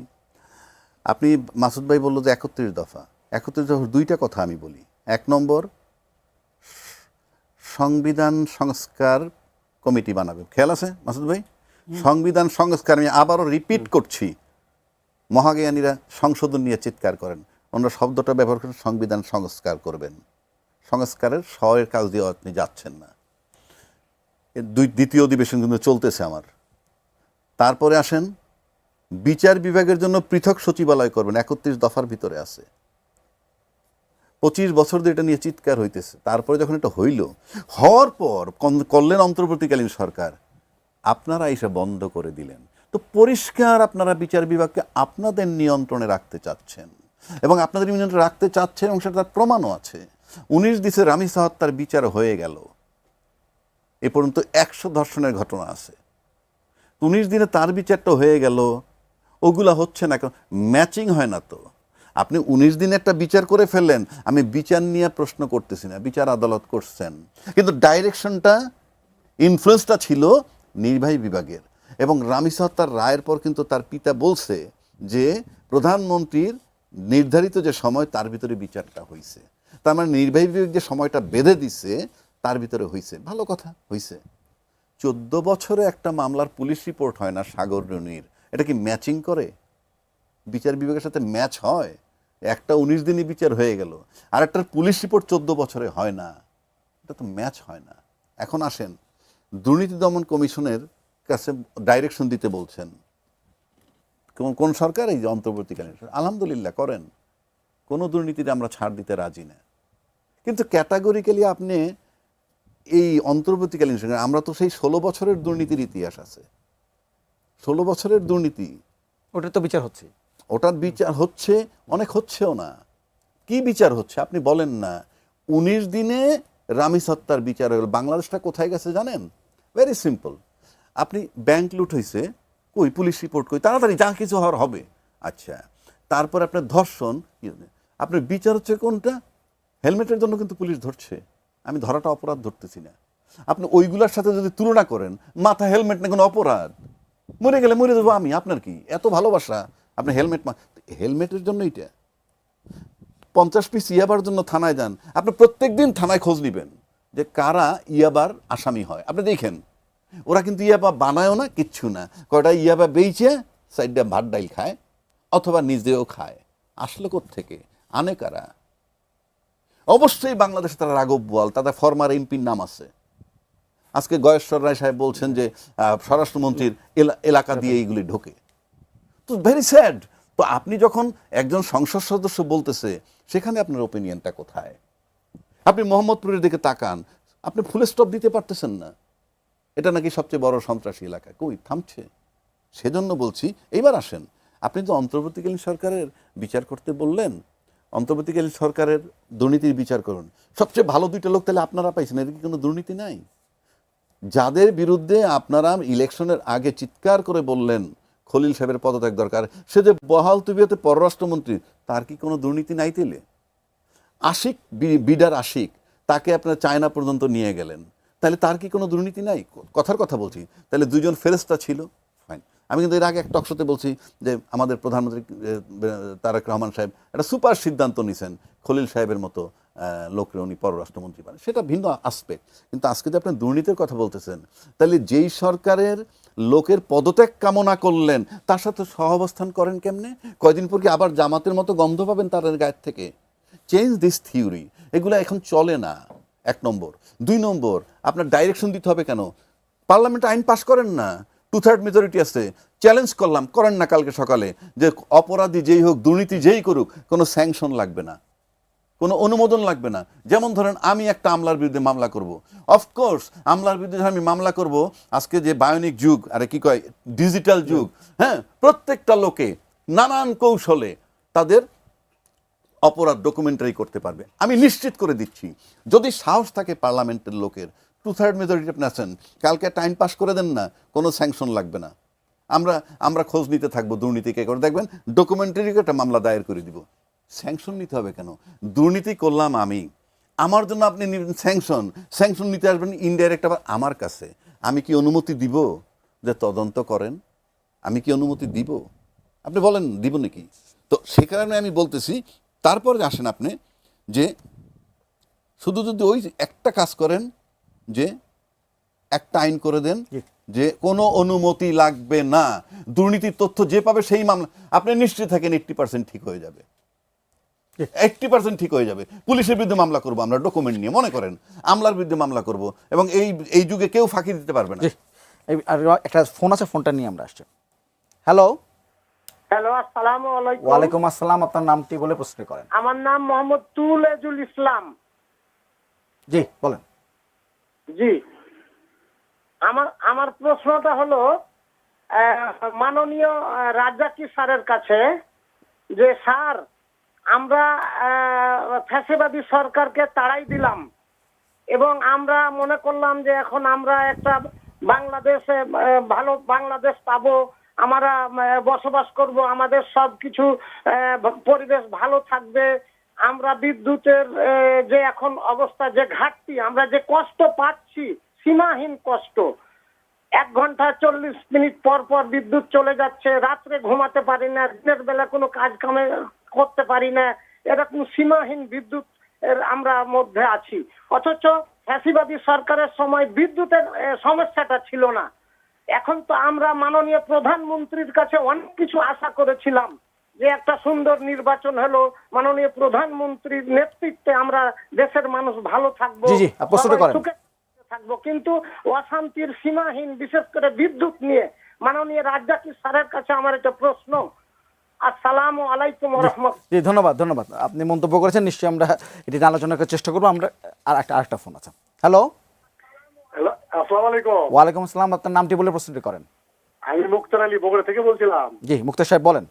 আপনি মাসুদ ভাই বললো যে 31 দফা, 31 দফার দুইটা কথা আমি বলি। 1 নম্বর, সংবিধান সংস্কার কমিটি বানাবে। খেয়াল আছে মাসুদ ভাই? সংবিধান সংস্কার, আমি আবারও রিপিট করছি, মহাজ্ঞানীরা সংশোধন নিয়ে চিৎকার করেন, ওনারা শব্দটা ব্যবহার করেন সংবিধান সংস্কার করবেন। সংস্কারের শয়ের কাজ দিয়ে আপনি যাচ্ছেন না। দ্বিতীয় অধিবেশন কিন্তু চলতেছে আমার। তারপরে আসেন, বিচার বিভাগের জন্য পৃথক সচিবালয় করবেন, 31 দফার ভিতরে আছে। 25 বছর ধরে এটা নিয়ে চিৎকার হইতেছে। তারপরে যখন এটা হইল, হওয়ার পর করলেন অন্তর্বর্তীকালীন সরকার, আপনারা এসে বন্ধ করে দিলেন। তো পরিষ্কার আপনারা বিচার বিভাগকে আপনাদের নিয়ন্ত্রণে রাখতে চাচ্ছেন, এবং আপনাদের নিয়ন্ত্রণে রাখতে চাচ্ছেন এবং সেটা তার প্রমাণও আছে। 19 ডিসে রামিসা হত্যার বিচার হয়ে গেল, এ পর্যন্ত 100 ধর্ষণের ঘটনা আছে। 19 দিনে তার বিচারটা হয়ে গেল, ওগুলা হচ্ছে না, ম্যাচিং হয় না। তো আপনি 19 দিনে একটা বিচার করে ফেললেন, আমি বিচার নিয়ে প্রশ্ন করতেছি না, বিচার আদালত করছেন, কিন্তু ডাইরেকশনটা, ইনফ্লুয়েন্সটা ছিল নির্বাহী বিভাগের। এবং রামিসা হত্যার রায়ের পর কিন্তু তার পিতা বলছে যে প্রধানমন্ত্রীর নির্ধারিত যে সময় তার ভিতরে বিচারটা হয়েছে, তার মানে নির্বাহী বিভাগ যে সময়টা বেঁধে দিছে তার ভিতরে হয়েছে। ভালো কথা, হয়েছে। 14 বছরে একটা মামলার পুলিশ রিপোর্ট হয় না সাগর রুনির, এটা কি ম্যাচিং করে? বিচার বিভাগের সাথে ম্যাচ হয়? একটা 19 দিনই বিচার হয়ে গেল, আর একটার পুলিশ রিপোর্ট 14 বছরে হয় না, এটা তো ম্যাচ হয় না। এখন আসেন, দুর্নীতি দমন কমিশনের কাছে ডাইরেকশন দিতে বলছেন কোন সরকার? এই যে অন্তর্বর্তীকালীন সরকার। আলহামদুলিল্লাহ, করেন, কোনো দুর্নীতিতে আমরা ছাড় দিতে রাজি না, কিন্তু ক্যাটাগরিক্যালি আপনি এই অন্তর্বর্তীকালীন সরকার, আমরা তো সেই 16 বছরের দুর্নীতির ইতিহাস আছে, 16 বছরের দুর্নীতি, ওটার তো বিচার হচ্ছে, ওটার বিচার হচ্ছে, অনেক হচ্ছেও না। কি বিচার হচ্ছে আপনি বলেন না? 19 দিনে রামিস হত্যার বিচার হয়ে গেল। বাংলাদেশটা কোথায় গেছে জানেন? ভেরি সিম্পল, আপনি ব্যাংক লুট হয়েছে, কই পুলিশ রিপোর্ট, কই তাড়াতাড়ি যা কিছু হওয়ার হবে। আচ্ছা, তারপর আপনার ধর্ষণ, আপনার বিচার হচ্ছে কোনটা? হেলমেটের জন্য কিন্তু পুলিশ ধরছে, আমি ধরাটা অপরাধ ধরতেছি না। আপনি ওইগুলার সাথে যদি তুলনা করেন, মাথা হেলমেট না কোনো অপরাধ, মরে গেলে মরে যাবো আমি, আপনার কি এত ভালোবাসা আপনি হেলমেট হেলমেটের জন্য এটা 50 পিস ইয়াবার জন্য থানায় যান, আপনি প্রত্যেক দিন থানায় খোঁজ নিবেন যে কারা ইয়াবার আসামি হয়। আপনি দেখেন ওরা কিন্তু ইয়াবা বানায়ও না, কিচ্ছু না, কয়টা ইয়াবা বেইছে সাইডটা ভাত ডাইল খায় অথবা নিজেও খায়। আসলে কোত্থেকে আনে কারা? অবশ্যই বাংলাদেশে তারা রাঘব বোয়াল, তাদের ফরমার এমপির নাম আছে। আজকে গয়েশ্বর রায় সাহেব বলছেন যে স্বরাষ্ট্রমন্ত্রীর এলাকা দিয়ে এইগুলি ঢোকে। তো ভেরি স্যাড। তো আপনি যখন একজন সংসদ সদস্য বলতেছে, সেখানে আপনার ওপিনিয়নটা কোথায়? আপনি মোহাম্মদপুরের দিকে তাকান, আপনি ফুল স্টপ দিতে পারতেছেন না, এটা নাকি সবচেয়ে বড় সন্ত্রাসী এলাকা, কই থামছে? সেজন্য বলছি এইবার আসেন, আপনি তো অন্তর্বর্তীকালীন সরকারের বিচার করতে বললেন, অন্তর্বর্তীকালীন সরকারের দুর্নীতির বিচার করুন। সবচেয়ে ভালো দুইটা লোক তাহলে আপনারা পাইছেন, এর কি কোনো দুর্নীতি নাই? যাদের বিরুদ্ধে আপনারা ইলেকশনের আগে চিৎকার করে বললেন খলিল সাহেবের পদত্যাগ দরকার, সে যে বহাল তবিয়তে পররাষ্ট্রমন্ত্রী, তার কি কোনো দুর্নীতি নাই? তেলে আশিক বিডার আশিক, তাকে আপনার চায়না পর্যন্ত নিয়ে গেলেন, তাহলে তার কি কোনো দুর্নীতি নাই? কথার কথা বলছি। তাহলে দুজন ফেরেস্তা ছিল, ফাইন। আমি কিন্তু এর আগে এক টকশোতে বলছি যে আমাদের প্রধানমন্ত্রী তারেক রহমান সাহেব একটা সুপার সিদ্ধান্ত নিছেন, খলিল সাহেবের মতো লোকরে উনি পররাষ্ট্রমন্ত্রী পান, সেটা ভিন্ন আসপেক্ট। কিন্তু আজকে যে আপনি দুর্নীতির কথা বলতেছেন, তাহলে যেই সরকারের লোকের পদত্যাগ কামনা করলেন তার সাথে সহাবস্থান করেন কেমনে? কয়দিন পর কি আবার জামাতের মতো গন্ধ পাবেন তার গায়ের থেকে? চেঞ্জ দিস থিওরি, এগুলো এখন চলে না। 1 নম্বর। 2 নম্বর, আপনার ডাইরেকশন দিতে হবে কেন? পার্লামেন্টে আইন পাশ করেন না, 2/3 মেজরিটি আছে, চ্যালেঞ্জ করলাম, করেন না কালকে সকালে, যে অপরাধী যেই হোক, দুর্নীতি যেই করুক, কোনো স্যাংশন লাগবে না, কোনো অনুমোদন লাগবে না। যেমন ধরেন আমি একটা আমলার বিরুদ্ধে মামলা করব, অফকোর্স আমলার বিরুদ্ধে আমি মামলা করব, আজকে যে বায়োনিক যুগ, আরে কি কয়, ডিজিটাল যুগ, হ্যাঁ, প্রত্যেকটা লোকে নানান কৌশলে তাদের অপরাধ ডকুমেন্টারি করতে পারবে। আমি নিশ্চিত করে দিচ্ছি, যদি সাহস থাকে পার্লামেন্টের লোকের, 2/3 মেজরিটি আপনি আছেন, কালকে একটা আইন পাশ করে দেন না, কোনো স্যাংশন লাগবে না। আমরা খোঁজ নিতে থাকবো দুর্নীতি কে করে, দেখবেন ডকুমেন্টারি একটা মামলা দায়ের করে দিব। স্যাংশন নিতে হবে কেন? দুর্নীতি করলাম আমি, আমার জন্য আপনি স্যাংশন নিতে আসবেন ইনডাইরেক্ট আবার আমার কাছে। আমি কি অনুমতি দিব যে তদন্ত করেন? আমি কি অনুমতি দিব? আপনি বলেন দিব নাকি? তো সে কারণে আমি বলতেছি, তারপরে আসেন আপনি যে শুধু যদি ওই একটা কাজ করেন যে একটা আইন করে দেন যে কোনো অনুমতি লাগবে না, দুর্নীতির তথ্য যে পাবে সেই মামলা, আপনি নিশ্চিত থাকেন 80% ঠিক হয়ে যাবে। 80% ঠিক হয়ে যাবে। পুলিশের বিরুদ্ধে মামলা করবো আমরা ডকুমেন্ট নিয়ে, মনে করেন আমলার বিরুদ্ধে মামলা করব, এবং এই যুগে কেউ ফাঁকি দিতে পারবে না। আর একটা ফোন আছে, ফোনটা নিয়ে আমরা আসছি। হ্যালো, হ্যালো, আসসালামু আলাইকুম। ওয়ালাইকুম আসসালাম, আপনার নামটি বলে প্রশ্ন করেন। আমার নাম মোহাম্মদ তুলেজুল ইসলাম। জি বলেন। জি, আমার প্রশ্নটা হলো মাননীয় রাজ্জাকি স্যারের কাছে, যে স্যার, আমরা ফ্যাসিবাদী সরকারকে তাড়াই দিলাম এবং আমরা মনে করলাম যে এখন আমরা একটা বাংলাদেশে ভালো বাংলাদেশ পাবো, আমরা বসবাস করব, আমাদের সবকিছু পরিবেশ ভালো থাকবে, আমরা বিদ্যুতের যে এখন অবস্থা, যে ঘাটতি, আমরা যে কষ্ট পাচ্ছি, সীমাহীন কষ্ট, 1 ঘন্টা 40 মিনিট পর পর বিদ্যুৎ চলে যাচ্ছে, রাত্রে ঘুমাতে পারি না, দিনের বেলা কোনো কাজ কামে করতে পারি না, এরকম সীমাহীন বিদ্যুৎ আমরা মধ্যে আছি। অথচ ফ্যাসিবাদী সরকারের সময় বিদ্যুতের সমস্যাটা ছিল না। এখন তো আমরা মাননীয় প্রধানমন্ত্রীর কাছে অনেক কিছু আশা করেছিলাম, যে একটা সুন্দর নির্বাচন হলো, মাননীয় প্রধানমন্ত্রীর নেতৃত্বে আমরা দেশের মানুষ ভালো থাকবো, জি জি, প্রশ্নটা করেন। সুখে থাকবো, কিন্তু অশান্তির সীমাহীন, বিশেষ করে বিদ্যুৎ নিয়ে। মাননীয় রাজ্জাকি স্যারের কাছে আমার একটা প্রশ্ন। আসসালামু আলাইকুম ওয়া রাহমাতুল্লাহ। জি ধন্যবাদ। আপনি মন্তব্য করেছেন, নিশ্চয়ই আমরা এটি নিয়ে আলোচনা করার চেষ্টা করবো। আমরা আরেকটা ফোন আছে। হ্যালো, হ্যালো, আসসালামু আলাইকুম। ওয়ালাইকুম আসসালাম, আপনার নামটি বলে প্রশ্নটি করেন। আমি মুক্তার আলী বগুড়া থেকে বলছিলাম। জি মুক্তার সাহেব বলেন।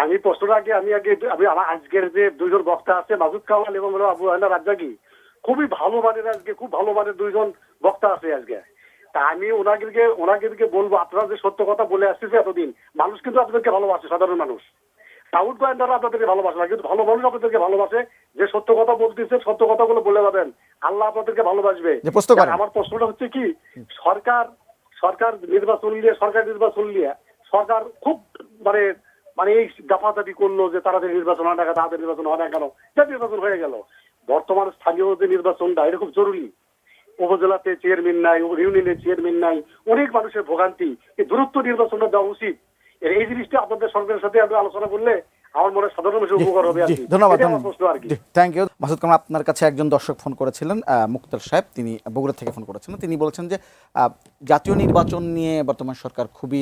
আমি প্রশ্নটা আমি আমার আজকের যে দুইজন বক্তা আছে, মাসুদ কামাল এবং হলো আবু হায়না রাজ্জাকি, খুবই ভালো মানের, আজকে খুব ভালো মানের দুইজন বক্তা আছে আজকে। তা আমি ওনাদেরকে বলবো, আপনারা যে সত্য কথা বলে আসতেছে এতদিন, মানুষ কিন্তু আপনাদেরকে ভালোবাসে, সাধারণ মানুষ। দাউদ গোয়েন্দারা আপনাদেরকে ভালোবাসে না, কিন্তু ভালো মানুষ আপনাদেরকে ভালোবাসে। যে সত্য কথা বলতেছে, সত্য কথাগুলো বলে যাবেন, আল্লাহ আপনাদেরকে ভালোবাসবে। যে প্রশ্ন করেন। আমার প্রশ্নটা হচ্ছে কি, সরকার নির্বাচন নিয়ে সরকার খুব মানে মানে এই দাফাদাফি করলো যে তাড়াতাড়ি নির্বাচন হয় না কেন, তাড়াতাড়ি নির্বাচন হয় না কেন, যে নির্বাচন হয়ে গেল। বর্তমান স্থানীয় যে নির্বাচনটা এটা খুব জরুরি। উপজেলাতে চেয়ারম্যান নাই, ইউনিয়নের চেয়ারম্যান নাই, অনেক মানুষের ভোগান্তি। এই দ্রুত নির্বাচনটা দেওয়া উচিত। এই জিনিসটা আপনাদের সরকারের সাথে আমি আলোচনা করলে আমার মনে হয় সাধারণ মানুষের উপকার হবে আর জি, কি। ধন্যবাদ। এটাই আমার প্রশ্ন আর কি। Thank you Masud Kamal. আপনার কাছে একজন দর্শক ফোন করেছিলেন, মুক্তার সাহেব, তিনি বগুড়া থেকে ফোন করেছিলেন। তিনি বলেছেন যে জাতীয় নির্বাচন নিয়ে বর্তমান সরকার খুবই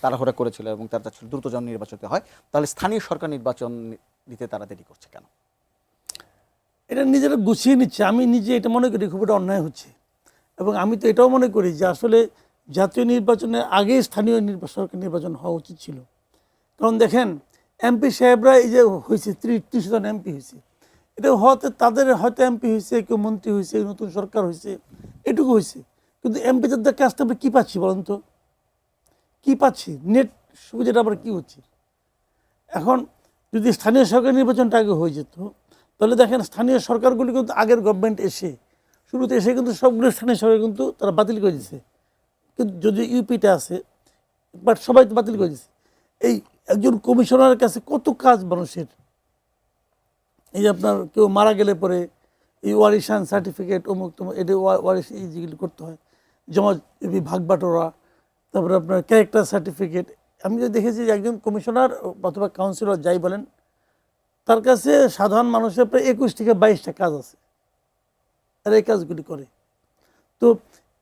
তাড়াহুড়া করেছিল এবং তার চাচ্ছিল দ্রুত যেন নির্বাচন হয়, তাহলে স্থানীয় সরকার নির্বাচন দিতে তারা দেরি করছে কেন? এটা নিজেরা গুছিয়ে নিচ্ছে। আমি নিজে এটা মনে করি খুব একটা অন্যায় হচ্ছে, এবং আমি তো এটাও মনে করি যে আসলে জাতীয় নির্বাচনের আগে স্থানীয় সরকার নির্বাচন হওয়া উচিত ছিল। কারণ দেখেন, এমপি সাহেবরা এই যে হয়েছে 30 জন এমপি হয়েছে, এটা হয়তো তাদের হয়তো এমপি হয়েছে, কেউ মন্ত্রী হয়েছে, নতুন সরকার হয়েছে, এটুকু হয়েছে। কিন্তু এমপিদের কাজটা আমরা কী পাচ্ছি বলেন তো? কী পাচ্ছি? নেট সুবিধাটা আবার কী হচ্ছে? এখন যদি স্থানীয় সরকার নির্বাচনটা আগে হয়ে যেত, তাহলে দেখেন স্থানীয় সরকারগুলি কিন্তু আগের গভর্নমেন্ট শুরুতে এসে কিন্তু সবগুলো স্থানীয় সরকার কিন্তু তারা বাতিল করে দিচ্ছে। কিন্তু যদি ইউপিটা আছে, বাট সবাই তো বাতিল করে দিচ্ছে। এই একজন কমিশনারের কাছে কত কাজ মানুষের। এই যে আপনার কেউ মারা গেলে পরে এই ওয়ারিশান সার্টিফিকেট, অমুক তমুক, এটা ওয়ারিশ এই যেগুলি করতে হয়, জমা ভাগ বাটোরা, তারপরে আপনার ক্যারেক্টার সার্টিফিকেট। আমি যে দেখেছি যে একজন কমিশনার অথবা কাউন্সিলর যাই বলেন, তার কাছে সাধারণ মানুষের প্রায় 21 থেকে 22টা কাজ আছে, আর এই কাজগুলি করে। তো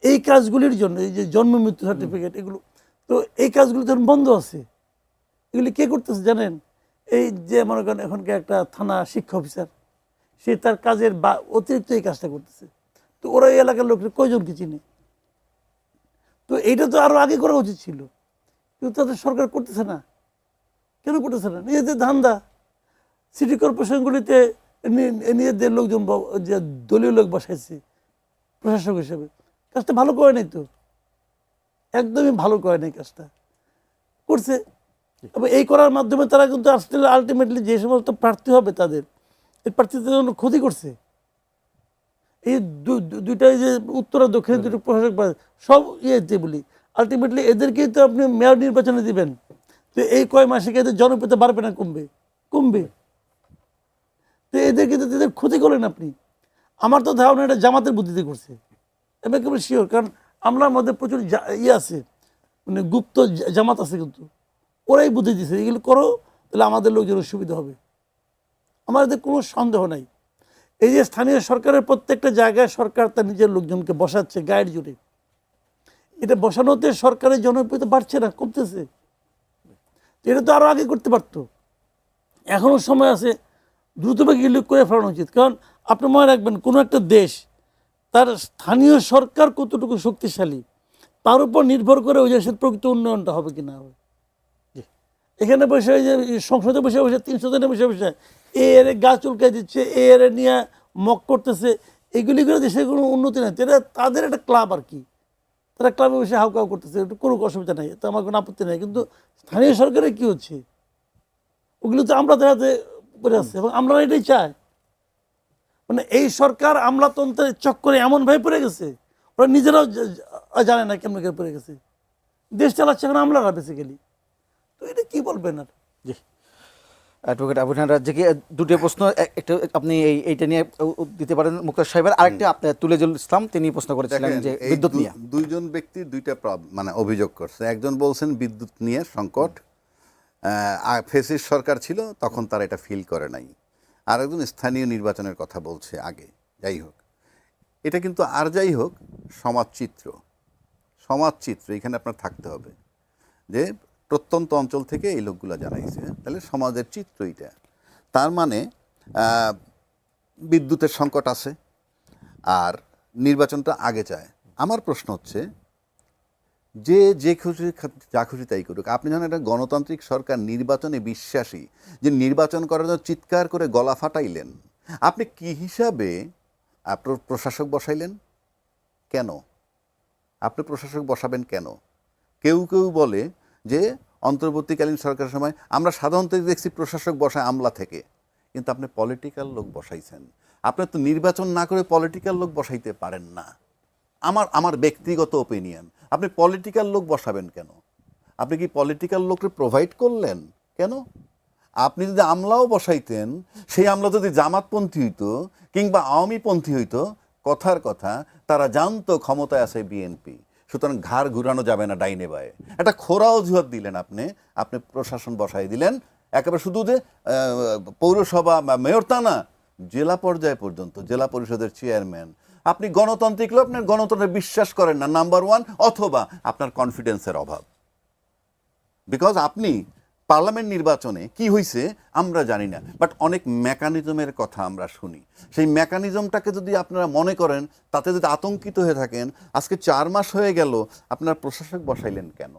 এই কাজগুলির জন্য এই যে জন্ম মৃত্যু সার্টিফিকেট, এগুলো তো এই কাজগুলি তখন বন্ধ আছে। এগুলি কে করতেছে জানেন? এই যে মনে করেন এখনকার একটা থানা শিক্ষা অফিসার, সে তার কাজের অতিরিক্ত এই কাজটা করতেছে। তো ওরা এই এলাকার লোকের কয়জনকে চিনে? তো এইটা তো আরও আগে করা উচিত ছিল, কিন্তু তাদের সরকার করতেছে না। কেন করতেছে না? নিজেদের ধান্দা। সিটি কর্পোরেশনগুলিতে নিজেদের লোকজন যে দলীয় লোক বসাইছে প্রশাসক হিসেবে, কাজটা ভালো করে নাই তো, একদমই ভালো করে নাই কাজটা করছে। এবং এই করার মাধ্যমে তারা কিন্তু আসলে আলটিমেটলি যে সমস্ত প্রার্থী হবে তাদের, এই প্রার্থীদের জন্য ক্ষতি করছে। এই দুইটাই যে উত্তর আর দক্ষিণের দুটো প্রশাসক সব ইয়েতে বলি, আলটিমেটলি এদেরকেই তো আপনি মেয়র নির্বাচনে দিবেন। তো এই কয় মাসে কি এদের জনপ্রিয়তা বাড়বে না কমবে? কমবে। তো এদেরকে তো এদের ক্ষতি করলেন আপনি। আমার তো ধারণা এটা জামাতের বুদ্ধিতে করছে, আমি একেবারে শিওর। কারণ আমলার মধ্যে প্রচুর ইয়ে আছে, মানে গুপ্ত জামাত আছে, কিন্তু ওরাই বুদ্ধি দিচ্ছে এগুলো করো, তাহলে আমাদের লোকজনের সুবিধা হবে। আমার এতে কোনো সন্দেহ নাই। এই যে স্থানীয় সরকারের প্রত্যেকটা জায়গায় সরকার তার নিজের লোকজনকে বসাচ্ছে গাইড জুড়ে, এটা বসানোতে সরকারের জনপ্রিয়তা বাড়ছে না, কমতেছে। এটা তো আরও আগে করতে পারতো, এখনও সময় আছে, দ্রুতবেগে এগুলো করে ফেলানো উচিত। কারণ আপনি মনে রাখবেন, কোনো একটা দেশ তার স্থানীয় সরকার কতটুকু শক্তিশালী তার উপর নির্ভর করে ওই দেশের প্রকৃত উন্নয়নটা হবে কি না হবে। এখানে বসে যে সংসদে বসে 300 জনে বসে এর গাছ উল্কাই দিচ্ছে, এর নিয়ে মক করতেছে, এগুলি করে দেশের কোনো উন্নতি নাই। এটা তাদের একটা ক্লাব আর কি, তারা ক্লাবে বসে হাউকাউ করতেছে, একটু কোনো অসুবিধা নাই, তো আমার কোনো আপত্তি নাই। কিন্তু স্থানীয় সরকারে কি হচ্ছে, ওগুলো তো আমরা হাতে পড়ে আসছে, এবং আমরা এটাই চাই। মানে এই সরকার আমলাতন্ত্রের চক্করে এমনভাবে পড়ে গেছে, ওরা নিজেরাও জানে না কেমন করে পড়ে গেছে। দেশ চালাচ্ছে এখন আমলারা বেসিক্যালি। তো এটা কি বলবেন? আর জি, অ্যাডভোকেট আবু হাসান রাজ্জাকী, দুটো প্রশ্ন, একটা আপনি এইটা নিয়ে দিতে পারেন মুক্তার সাহেবের, আরেকটা আপনার তুলেজুল ইসলাম, তিনি প্রশ্ন করেছিলেন যে বিদ্যুৎ নিয়ে। দুইজন ব্যক্তি দুইটা মানে অভিযোগ করছে। একজন বলছেন বিদ্যুৎ নিয়ে সংকট, ফেসিস সরকার ছিল তখন তারা এটা ফিল করে নাই। আর একজন স্থানীয় নির্বাচনের কথা বলছে আগে। যাই হোক, এটা কিন্তু আর যাই হোক সমাজচিত্র এখানে আপনার থাকতে হবে যে প্রত্যন্ত অঞ্চল থেকে এই লোকগুলো জানাইছে, তাহলে সমাজের চিত্র এটা। তার মানে বিদ্যুতের সংকট আছে আর নির্বাচনটা আগে চায়। আমার প্রশ্ন হচ্ছে, যে খুশি যা খুশি তাই করুক, আপনি যখন একটা গণতান্ত্রিক সরকার নির্বাচনে বিশ্বাসী, যে নির্বাচন করার জন্য চিৎকার করে গলা ফাটাইলেন, আপনি কি হিসাবে আপনার প্রশাসক বসাইলেন? কেন আপনি প্রশাসক বসাবেন কেন? কেউ কেউ বলে যে অন্তর্বর্তীকালীন সরকারের সময় আমরা সাধারণত দেখছি প্রশাসক বসায় আমলা থেকে, কিন্তু আপনি পলিটিক্যাল লোক বসাইছেন। আপনি তো নির্বাচন না করে পলিটিক্যাল লোক বসাইতে পারেন না। আমার ব্যক্তিগত ওপিনিয়ন, আপনি পলিটিক্যাল লোক বসাবেন কেন? আপনি কি পলিটিক্যাল লোককে প্রোভাইড করলেন কেন? আপনি যদি আমলাও বসাইতেন, সেই আমলা যদি জামাতপন্থী হইতো কিংবা আওয়ামীপন্থী হইতো, কথার কথা তারা জানতো ক্ষমতায় আছে বিএনপি, সুতরাং ঘাড় ঘুরানো যাবে না ডাইনে বায়ে। একটা খোরা অজুহাত দিলেন আপনি প্রশাসন বসাই দিলেন, একেবারে শুধু যে পৌরসভা বা মেয়র তা না, জেলা পর্যায় পর্যন্ত, জেলা পরিষদের চেয়ারম্যান। আপনি গণতান্ত্রিক লোক, আপনার গণতন্ত্রে বিশ্বাস করেন না, নাম্বার ওয়ান, অথবা আপনার কনফিডেন্সের অভাব। বিকজ আপনি পার্লামেন্ট নির্বাচনে কি হয়েছে আমরা জানি না, বাট অনেক মেকানিজমের কথা আমরা শুনি। সেই মেকানিজমটাকে যদি আপনারা মনে করেন, তাতে যদি আতঙ্কিত হয়ে থাকেন, আজকে 4 মাস হয়ে গেল আপনার প্রশাসক বসাইলেন কেন?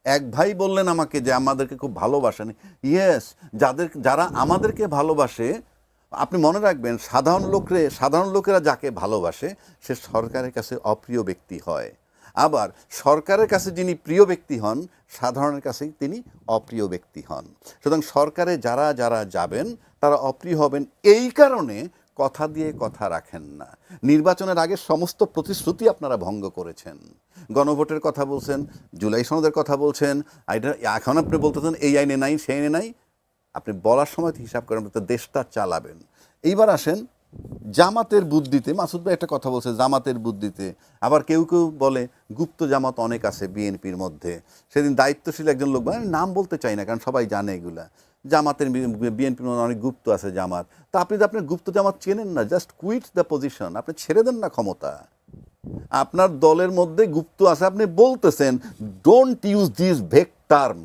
এক ভাই বললেন আমাকে যে আমাদেরকে খুব ভালোবাসেন। ইয়েস, যারা আমাদেরকে ভালোবাসে, আপনি মনে রাখবেন, সাধারণ লোকেরা যাকে ভালোবাসে সে সরকারের কাছে অপ্রিয় ব্যক্তি হয়। আবার সরকারের কাছে যিনি প্রিয় ব্যক্তি হন, সাধারণের কাছে তিনি অপ্রিয় ব্যক্তি হন। সুতরাং সরকারে যারা যারা যাবেন তারা অপ্রিয় হবেন, এই কারণে কথা দিয়ে কথা রাখেন না। নির্বাচনের আগে সমস্ত প্রতিশ্রুতি আপনারা ভঙ্গ করেছেন। গণভোটের কথা বলছেন, জুলাই সনদের কথা বলছেন, এখন আপনি বলতেছেন এই আইনে নাই, সেই আইনে নাই। আপনি বলার সময় হিসাব করেন, আপনি তো দেশটা চালাবেন। এইবার আসেন জামাতের বুদ্ধিতে। মাসুদ ভাই একটা কথা বলছে, জামাতের বুদ্ধিতে। আবার কেউ কেউ বলে গুপ্ত জামাত অনেক আছে বিএনপির মধ্যে। সেদিন দায়িত্বশীল একজন লোক, নাম বলতে চাই না কারণ সবাই জানে এগুলা, জামাতের বিএনপির মধ্যে অনেক গুপ্ত আছে জামাত। তা আপনি তো আপনার গুপ্ত জামাত চেনেন না, জাস্ট কুইট দ্য পজিশন, আপনি ছেড়ে দেন না ক্ষমতা। আপনার দলের মধ্যে গুপ্ত আছে, আপনি বলতেছেন don't use this vague term.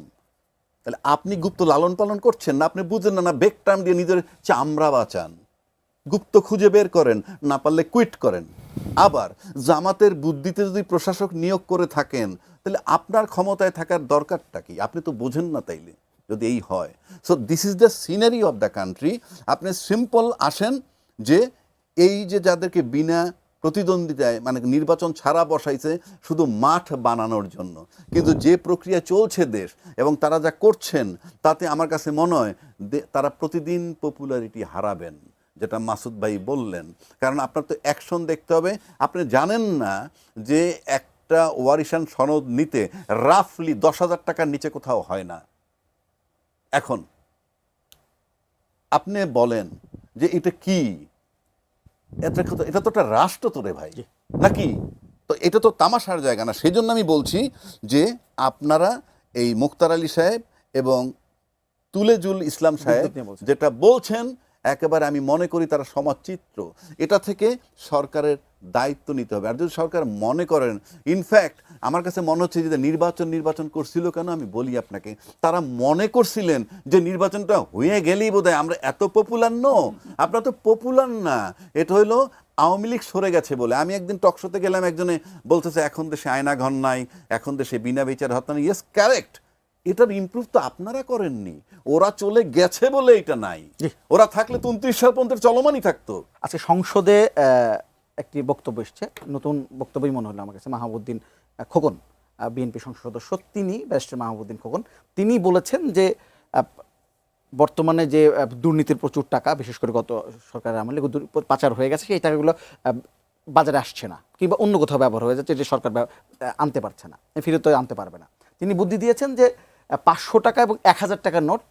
তাহলে আপনি গুপ্ত লালন পালন করছেন না, আপনি বুঝেন না, ভেগ টার্ম দিয়ে নিজের চামড়া বাঁচান। গুপ্ত খুঁজে বের করেন, না পারলে কুইট করেন। আবার জামাতের বুদ্ধিতে যদি প্রশাসক নিয়োগ করে থাকেন, তাহলে আপনার ক্ষমতায় থাকার দরকারটা কি? আপনি তো বোঝেন না তাইলে, যদি এই হয়। So this is the scenery of the country. আপনি সিম্পল আসেন যে এই যে যাদেরকে বিনা প্রতিদ্বন্দ্বিতায় মানে নির্বাচন ছাড়া বসাইছে শুধু মাঠ বানানোর জন্য, কিন্তু যে প্রক্রিয়া চলছে দেশ এবং তারা যা করছেন, তাতে আমার কাছে মনে হয় তারা প্রতিদিন পপুলারিটি হারাবেন, যেটা মাসুদ ভাই বললেন। কারণ আপনার তো অ্যাকশন দেখতে হবে। আপনি জানেন না যে একটা ওয়ারিশান সনদ নিতে রাফলি 10,000 টাকার নিচে কোথাও হয় না। এখন আপনি বলেন যে এটা কি, এটা তো একটা রাষ্ট্র তো রে ভাই, নাকি? তো এটা তো তামাশার জায়গা না। সেই জন্য আমি বলছি যে আপনারা এই মুক্তার আলী সাহেব এবং তুলেজুল ইসলাম সাহেব যেটা বলছেন, একেবারে আমি মনে করি তারা সমাজচিত্র। এটা থেকে সরকারের দায়িত্ব নিতে হবে। আর যদি সরকার মনে করেন, ইনফ্যাক্ট আমার কাছে মনে হচ্ছে যে নির্বাচন করছিল কেন, আমি বলি আপনাকে, তারা মনে করছিলেন যে নির্বাচনটা হয়ে গেলেই বোধহয় আমরা এত পপুলার আপনারা তো পপুলার না। এটা হইলো আওয়ামী লীগ সরে গেছে বলে। আমি একদিন টকশোতে গেলাম, একজনে বলতেছে এখন দেশে আয়নাঘর নাই, এখন দেশে বিনা বিচার হত্যা নাই। Yes, correct. এটার ইমপ্রুভ তো আপনারা করেননি, ওরা চলে গেছে বলে এটা নাই। ওরা থাকলে তো 29 সাল পর্যন্ত চলমানই থাকতো। আচ্ছা, সংসদে একটি বক্তব্য এসছে, নতুন বক্তব্যই মনে হলো আমার কাছে। মাহবুবউদ্দিন খোকন, বিএনপি সংসদ সদস্য, তিনি, ব্যারিস্টার মাহবুবউদ্দিন খোকন, তিনি বলেছেন যে বর্তমানে যে দুর্নীতির প্রচুর টাকা, বিশেষ করে গত সরকারের আমলে পাচার হয়ে গেছে, সেই টাকাগুলো বাজারে আসছে না, কিংবা অন্য কোথাও ব্যবহার হয়ে যাচ্ছে, যে সরকার আনতে পারছে না, ফিরত আনতে পারবে না। তিনি বুদ্ধি দিয়েছেন যে 500 টাকা এবং 1000 টাকার নোট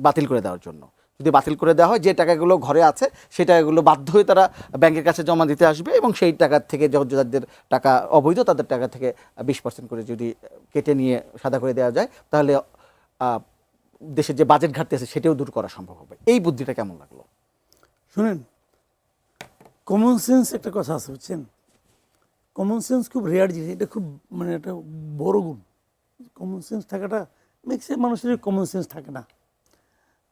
বাতিল করে দেওয়ার জন্য। যদি বাতিল করে দেওয়া হয়, যে টাকাগুলো ঘরে আছে সেই টাকাগুলো বাধ্য হয়ে তারা ব্যাংকের কাছে জমা দিতে আসবে, এবং সেই টাকার থেকে যাদের টাকা অবৈধ, তাদের টাকা থেকে 20% করে যদি কেটে নিয়ে সাদা করে দেওয়া যায়, তাহলে দেশের যে বাজেট ঘাটতি আছে সেটাও দূর করা সম্ভব হবে। এই বুদ্ধিটা কেমন লাগলো? শুনেন, কমন সেন্স একটা কথা আছে, বুঝছেন? কমন সেন্স খুব রেয়ার জিনিস, এটা খুব মানে একটা বড় গুণ। কমন সেন্স থাকাটা, ম্যাক্সিমাম মানুষের কমন সেন্স থাকে না।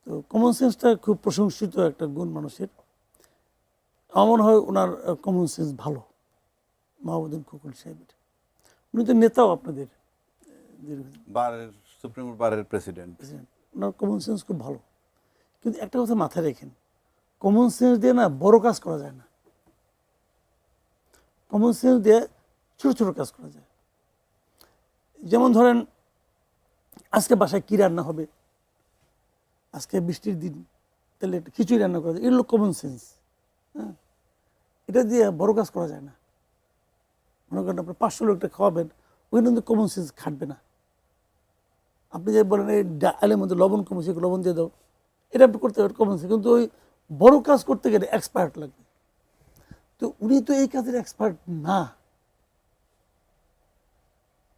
তো কমন সেন্সটা খুব প্রশংসিত একটা গুণ মানুষের। আমার মনে হয় ওনার কমন সেন্স ভালো, মাহবুবউদ্দিন খোকন সাহেবের। উনি তো নেতাও আপনাদের, সুপ্রিম বারের প্রেসিডেন্ট। ওনার কমন সেন্স খুব ভালো। কিন্তু একটা কথা মাথায় রেখেন, কমন সেন্স দিয়ে না বড় কাজ করা যায় না, কমন সেন্স দিয়ে ছোট ছোট কাজ করা যায়। যেমন ধরেন আজকে বাসায় কী রান্না হবে, আজকে বৃষ্টির দিন, তাহলে একটু খিচুড়ি রান্না করা যায়, এগুলো কমন সেন্স। হ্যাঁ, এটা দিয়ে বড় কাজ করা যায় না। মনে করেন আপনি 500 লোকটা খাওয়াবেন, ওই কিন্তু কমন সেন্স খাটবে না। আপনি যে বলেন এই ডালের মধ্যে লবণ কমেছে, লবণ দিয়ে দাও, এটা আপনি করতে পারেন কমন সেন্স, কিন্তু ওই বড় কাজ করতে গেলে এক্সপার্ট লাগবে। তো উনি তো এই কাজের এক্সপার্ট না,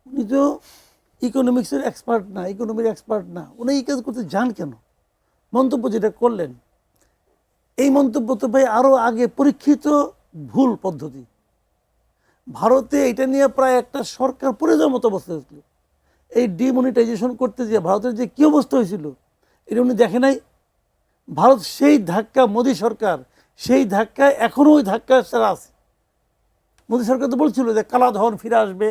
উনি তো ইকোনমিক্সের এক্সপার্ট না, ইকোনমির এক্সপার্ট না। উনি এই কাজ করতে যান কেন? মন্তব্য যেটা করলেন, এই মন্তব্য তো ভাই আরও আগে পরীক্ষিত ভুল পদ্ধতি। ভারতে এটা নিয়ে প্রায় একটা সরকার পড়ে যাওয়ার মতো অবস্থা হয়েছিল। এই ডিমনিটাইজেশন করতে গিয়ে ভারতের যে কী অবস্থা হয়েছিল এটা উনি দেখে নাই। ভারত সেই ধাক্কা, মোদী সরকার সেই ধাক্কায় এখনও ওই ধাক্কা সারা আছে। মোদী সরকার তো বলছিল যে কালাধন ফিরে আসবে,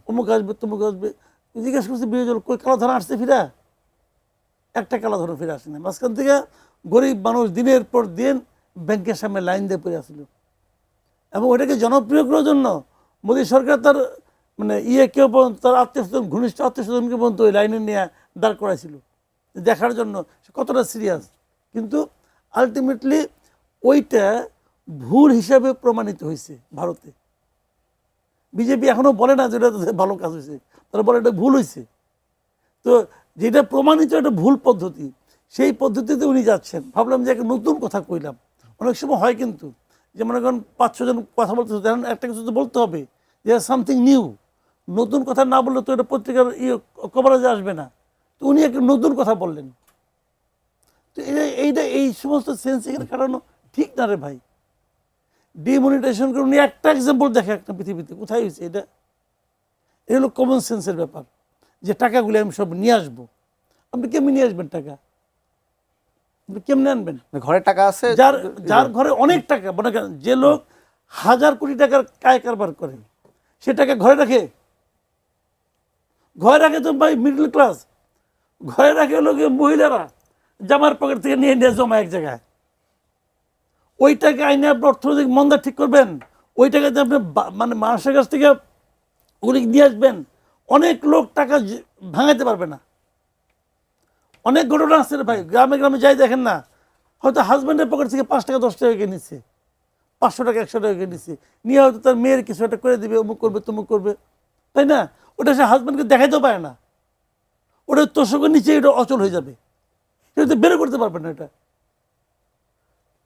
অমুক আসবে, তমুক আসবে। জিজ্ঞাসা করছে বিরোধী কই কালাধন আসছে ফিরা? একটা কালাধন ফিরে আসে না। মাঝখান থেকে গরিব মানুষ দিনের পর দিন ব্যাংকের সামনে লাইন দিয়ে পড়ে আসছিল, এবং ওটাকে জনপ্রিয় করার জন্য মোদী সরকার তার মানে কেউ পর্যন্ত, তার আত্মীয়স্বজন, ঘনিষ্ঠ আত্মীয়স্বজনকে পর্যন্ত ওই লাইনে নিয়ে দাঁড় করাইছিল দেখার জন্য সে কতটা সিরিয়াস। কিন্তু আলটিমেটলি ওইটা ভুল হিসাবে প্রমাণিত হয়েছে ভারতে। বিজেপি এখনো বলে না যে এটা ভালো কাজ হয়েছে, তারা বলে এটা ভুল হয়েছে। তো যেটা প্রমাণিত একটা ভুল পদ্ধতি, সেই পদ্ধতিতে উনি যাচ্ছেন। ভাবলাম যে একটা নতুন কথা কইলাম। অনেক সময় হয় কিন্তু যে মনে করেন 5-6 জন কথা বলতেছে, দেখেন একটা কিছু তো বলতে হবে যে সামথিং নিউ। নতুন কথা না বললে তো এটা পত্রিকার কভারেজে আসবে না। তো উনি একটা নতুন কথা বললেন। তো এইটা এই সমস্ত সেন্স এখানে কাটানো ঠিক না রে ভাই। ডিমনিটাইজেশন করে উনি একটা এক্সাম্পল দেখে একটা পৃথিবীতে কোথায় হয়েছে এটা। এই হলো কমন সেন্সের ব্যাপার, যে টাকাগুলো আমি সব নিয়ে আসবো। আপনি কেমনি নিয়ে আসবেন টাকা? আপনি কেমনে আনবেন? ঘরে টাকা আছে, যার ঘরে অনেক টাকা, মনে করেন যে লোক 1000 কোটি টাকার কায় কারবার করে, সে টাকা ঘরে রাখে? ঘরে রাখে তো ভাই মিডল ক্লাস। ঘরে রাখে হলো গিয়ে মহিলারা, জামার পকেট থেকে নিয়ে নিয়ে জমা এক জায়গায়। ওই টাকা আইনে আপনি অর্থনৈতিক মন্দা ঠিক করবেন, ওই টাকাতে আপনি মানে মানুষের কাছ থেকে ওগুলি নিয়ে আসবেন। অনেক লোক টাকা ভাঙাতে পারবে না। অনেক ঘটনা আছে ভাই, গ্রামে গ্রামে যাই দেখেন না, হয়তো হাজব্যান্ডের পকেট থেকে 5 টাকা 10 টাকা কিনে নিচ্ছে, 500 টাকা 100 টাকা কিনে নিচ্ছে, নিয়ে হয়তো তার মেয়ের কিছু একটা করে দিবে, অমুক করবে তমুক করবে, তাই না? ওটা সে হাজব্যান্ডকে দেখাইতেও পারে না। ওটা তোষকের নিচে এটা অচল হয়ে যাবে, সেটা তো বেরো করতে পারবে না। এটা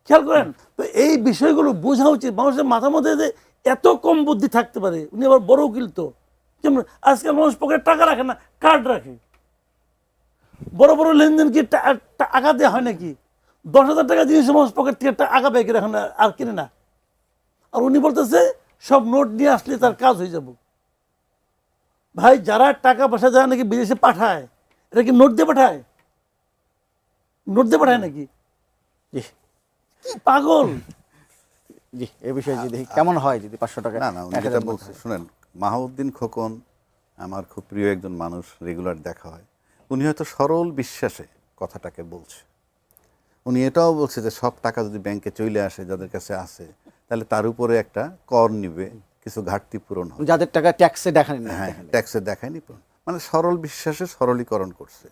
খেয়াল করেন। তো এই বিষয়গুলো বোঝা উচিত। মানুষের মাথার মধ্যে যে এত কম বুদ্ধি থাকতে পারে। উনি আবার বড় উকিল তো। যেমন আজকাল মানুষ পকেটে টাকা রাখে না, কার্ড রাখে। বড় বড় লেনদেন কি টাকা দেওয়া হয় নাকি? 10,000 টাকা জিনিস মানুষ পকেট থেকে টাকা ব্যাগে রাখে না, আর কিনে না। আর উনি বলতেছে সব নোট নিয়ে আসলে তার কাজ হয়ে যাব। ভাই, যারা টাকা পয়সা যারা নাকি বিদেশে পাঠায়, এটা কি নোট দিয়ে পাঠায়? নোট দিয়ে পাঠায় নাকি? জি কি পাগল! জি, এই বিষয়ে যদি কেমন হয় যদি 500 টাকা না না, উনি যেটা বলছে শুনেন, মাহউদ্দিন খোকন আমার খুব প্রিয় একজন মানুষ, রেগুলার দেখা হয়। উনি হয়তো সরল বিশ্বাসে কথাটাকে বলছে। উনি এটাও বলছে যে সব টাকা যদি ব্যাংকে চলে আসে যাদের কাছে আছে, তাহলে তার উপরে একটা কর নিবে, কিছু ঘাটতি পূরণ হবে। যাদের টাকা ট্যাক্সে দেখানি না, হ্যাঁ, ট্যাক্সে দেখায়নি, মানে সরল বিশ্বাসে সরলীকরণ করছে।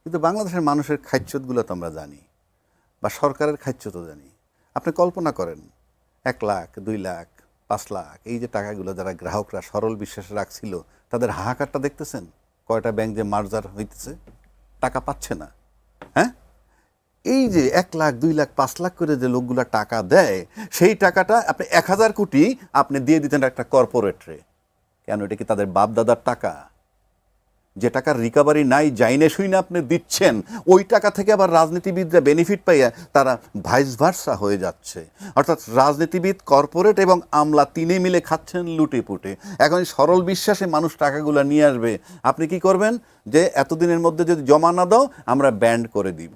কিন্তু বাংলাদেশের মানুষের খাইচ্যতগুলো তো আমরা জানি, বা সরকারের খাইচ্যত জানি। আপনি কল্পনা করেন 1 লাখ, 2 লাখ, 5 লাখ এই যে টাকাগুলো যারা গ্রাহকরা সরল বিশ্বাসে রাখছিল, তাদের হাহাকারটা দেখতেছেন? কয়টা ব্যাংক যে মার্জার হইতেছে, টাকা পাচ্ছে না। হ্যাঁ, এই যে 1 লাখ, 2 লাখ, 5 লাখ করে যে লোকগুলা টাকা দেয়, সেই টাকাটা আপনি 1000 কোটি আপনি দিয়ে দিতেন একটা কর্পোরেটরে। কেন? এটা কি তাদের বাপ দাদার টাকা? যে টাকার রিকভারি নাই, যাইনে শুইনে আপনি দিচ্ছেন, ওই টাকা থেকে আবার রাজনীতিবিদরা বেনিফিট পাইয়া তারা ভাইস ভার্সা হয়ে যাচ্ছে। অর্থাৎ রাজনীতিবিদ, কর্পোরেট এবং আমলা তিনে মিলে খাচ্ছেন লুটে পুটে। এখন সরল বিশ্বাসে মানুষ টাকাগুলো নিয়ে আসবে। আপনি কি করবেন? যে এতদিনের মধ্যে যদি জমা না দাও আমরা ব্যান্ড করে দিব।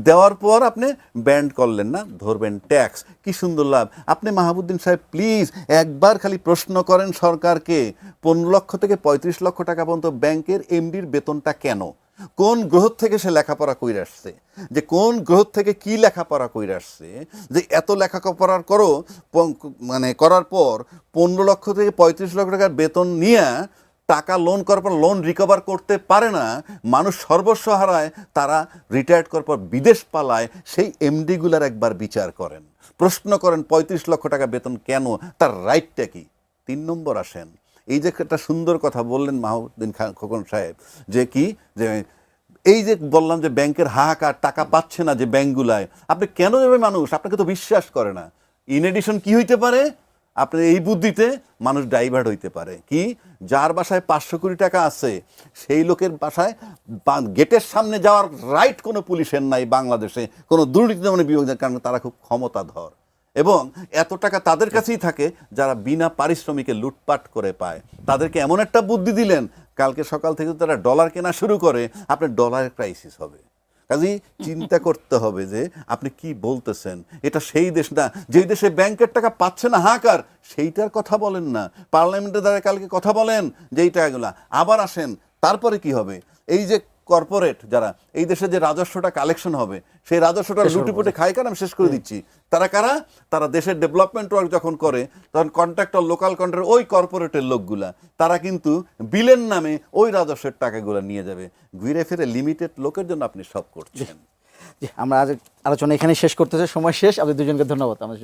দেওয়ার পর আপনি ব্যান্ড করলেন না, ধরবেন ট্যাক্স। কি সুন্দর লাভ! আপনি মাহবুদ্দিন সাহেব প্লিজ একবার খালি প্রশ্ন করেন সরকারকে, 15 লক্ষ থেকে 35 লক্ষ টাকা পর্যন্ত ব্যাংকের এমডির বেতনটা কেন? কোন গ্রহ থেকে সে লেখাপড়া কইরে আসছে? যে কোন গ্রহ থেকে কি লেখাপড়া কইরে আসছে যে এত লেখাপড়ার মানে করার পর 15 লক্ষ থেকে 35 লক্ষ টাকার বেতন নিয়ে টাকা লোন করার পর লোন রিকভার করতে পারে না, মানুষ সর্বস্ব হারায়, তারা রিটায়ার্ড করার পর বিদেশ পালায়, সেই এমডিগুলার একবার বিচার করেন, প্রশ্ন করেন 35 লক্ষ টাকা বেতন কেন, তার রাইটটা কি। 3 নম্বর আসেন, এই যে একটা সুন্দর কথা বললেন মাহমুদ্দিন খোকন সাহেব, যে কি যে এই যে বললাম যে ব্যাংকের হাহাকার, টাকা পাচ্ছে না যে ব্যাংকগুলায়, আপনি কেন যাবে মানুষ, আপনাকে তো বিশ্বাস করে না। ইন এডিশন কি হইতে পারে, আপনার এই বুদ্ধিতে মানুষ ডাইভার্ট হইতে পারে, কি যার বাসায় 500 কোটি টাকা আছে সেই লোকের বাসায় গেটের সামনে যাওয়ার রাইট কোনো পুলিশের নাই বাংলাদেশে, কোনো দুর্নীতি দমনের বিভাগের, কারণ তারা খুব ক্ষমতাধর এবং এত টাকা তাদের কাছেই থাকে যারা বিনা পারিশ্রমিকে লুটপাট করে পায়। তাদেরকে এমন একটা বুদ্ধি দিলেন, কালকে সকাল থেকে তারা ডলার কেনা শুরু করে, আপনার ডলারের ক্রাইসিস হবে। কাজেই চিন্তা করতে হবে যে আপনি কি বলতেছেন। এটা সেই দেশ না যেই দেশে ব্যাংকের টাকা পাচ্ছে না হাহাকার, সেইটার কথা বলেন না, পার্লামেন্টের দ্বারা কালকে কথা বলেন যে এই টাকাগুলা আবার আসেন। তারপরে কি হবে, এই যে কর্পোরেট যারা এই দেশে যে রাজস্বটা কালেকশন হবে, সেই রাজস্বটা লুটিপুটে খায় কারণ আমি শেষ করে দিচ্ছি, তারা কারা, তারা দেশের ডেভেলপমেন্ট ওয়ার্ক যখন করে তখন কন্ট্রাক্টর, লোকাল কন্ট্রাক্টর, ওই কর্পোরেটের লোকগুলা তারা কিন্তু বিলের নামে ওই রাজস্বের টাকাগুলো নিয়ে যাবে। ঘুরে ফিরে লিমিটেড লোকের জন্য আপনি সব করছেন। জি, আমরা আজ আলোচনা এখানে শেষ করতেছি, সময় শেষ। আপনাদের দুজনকে ধন্যবাদ। আমাদের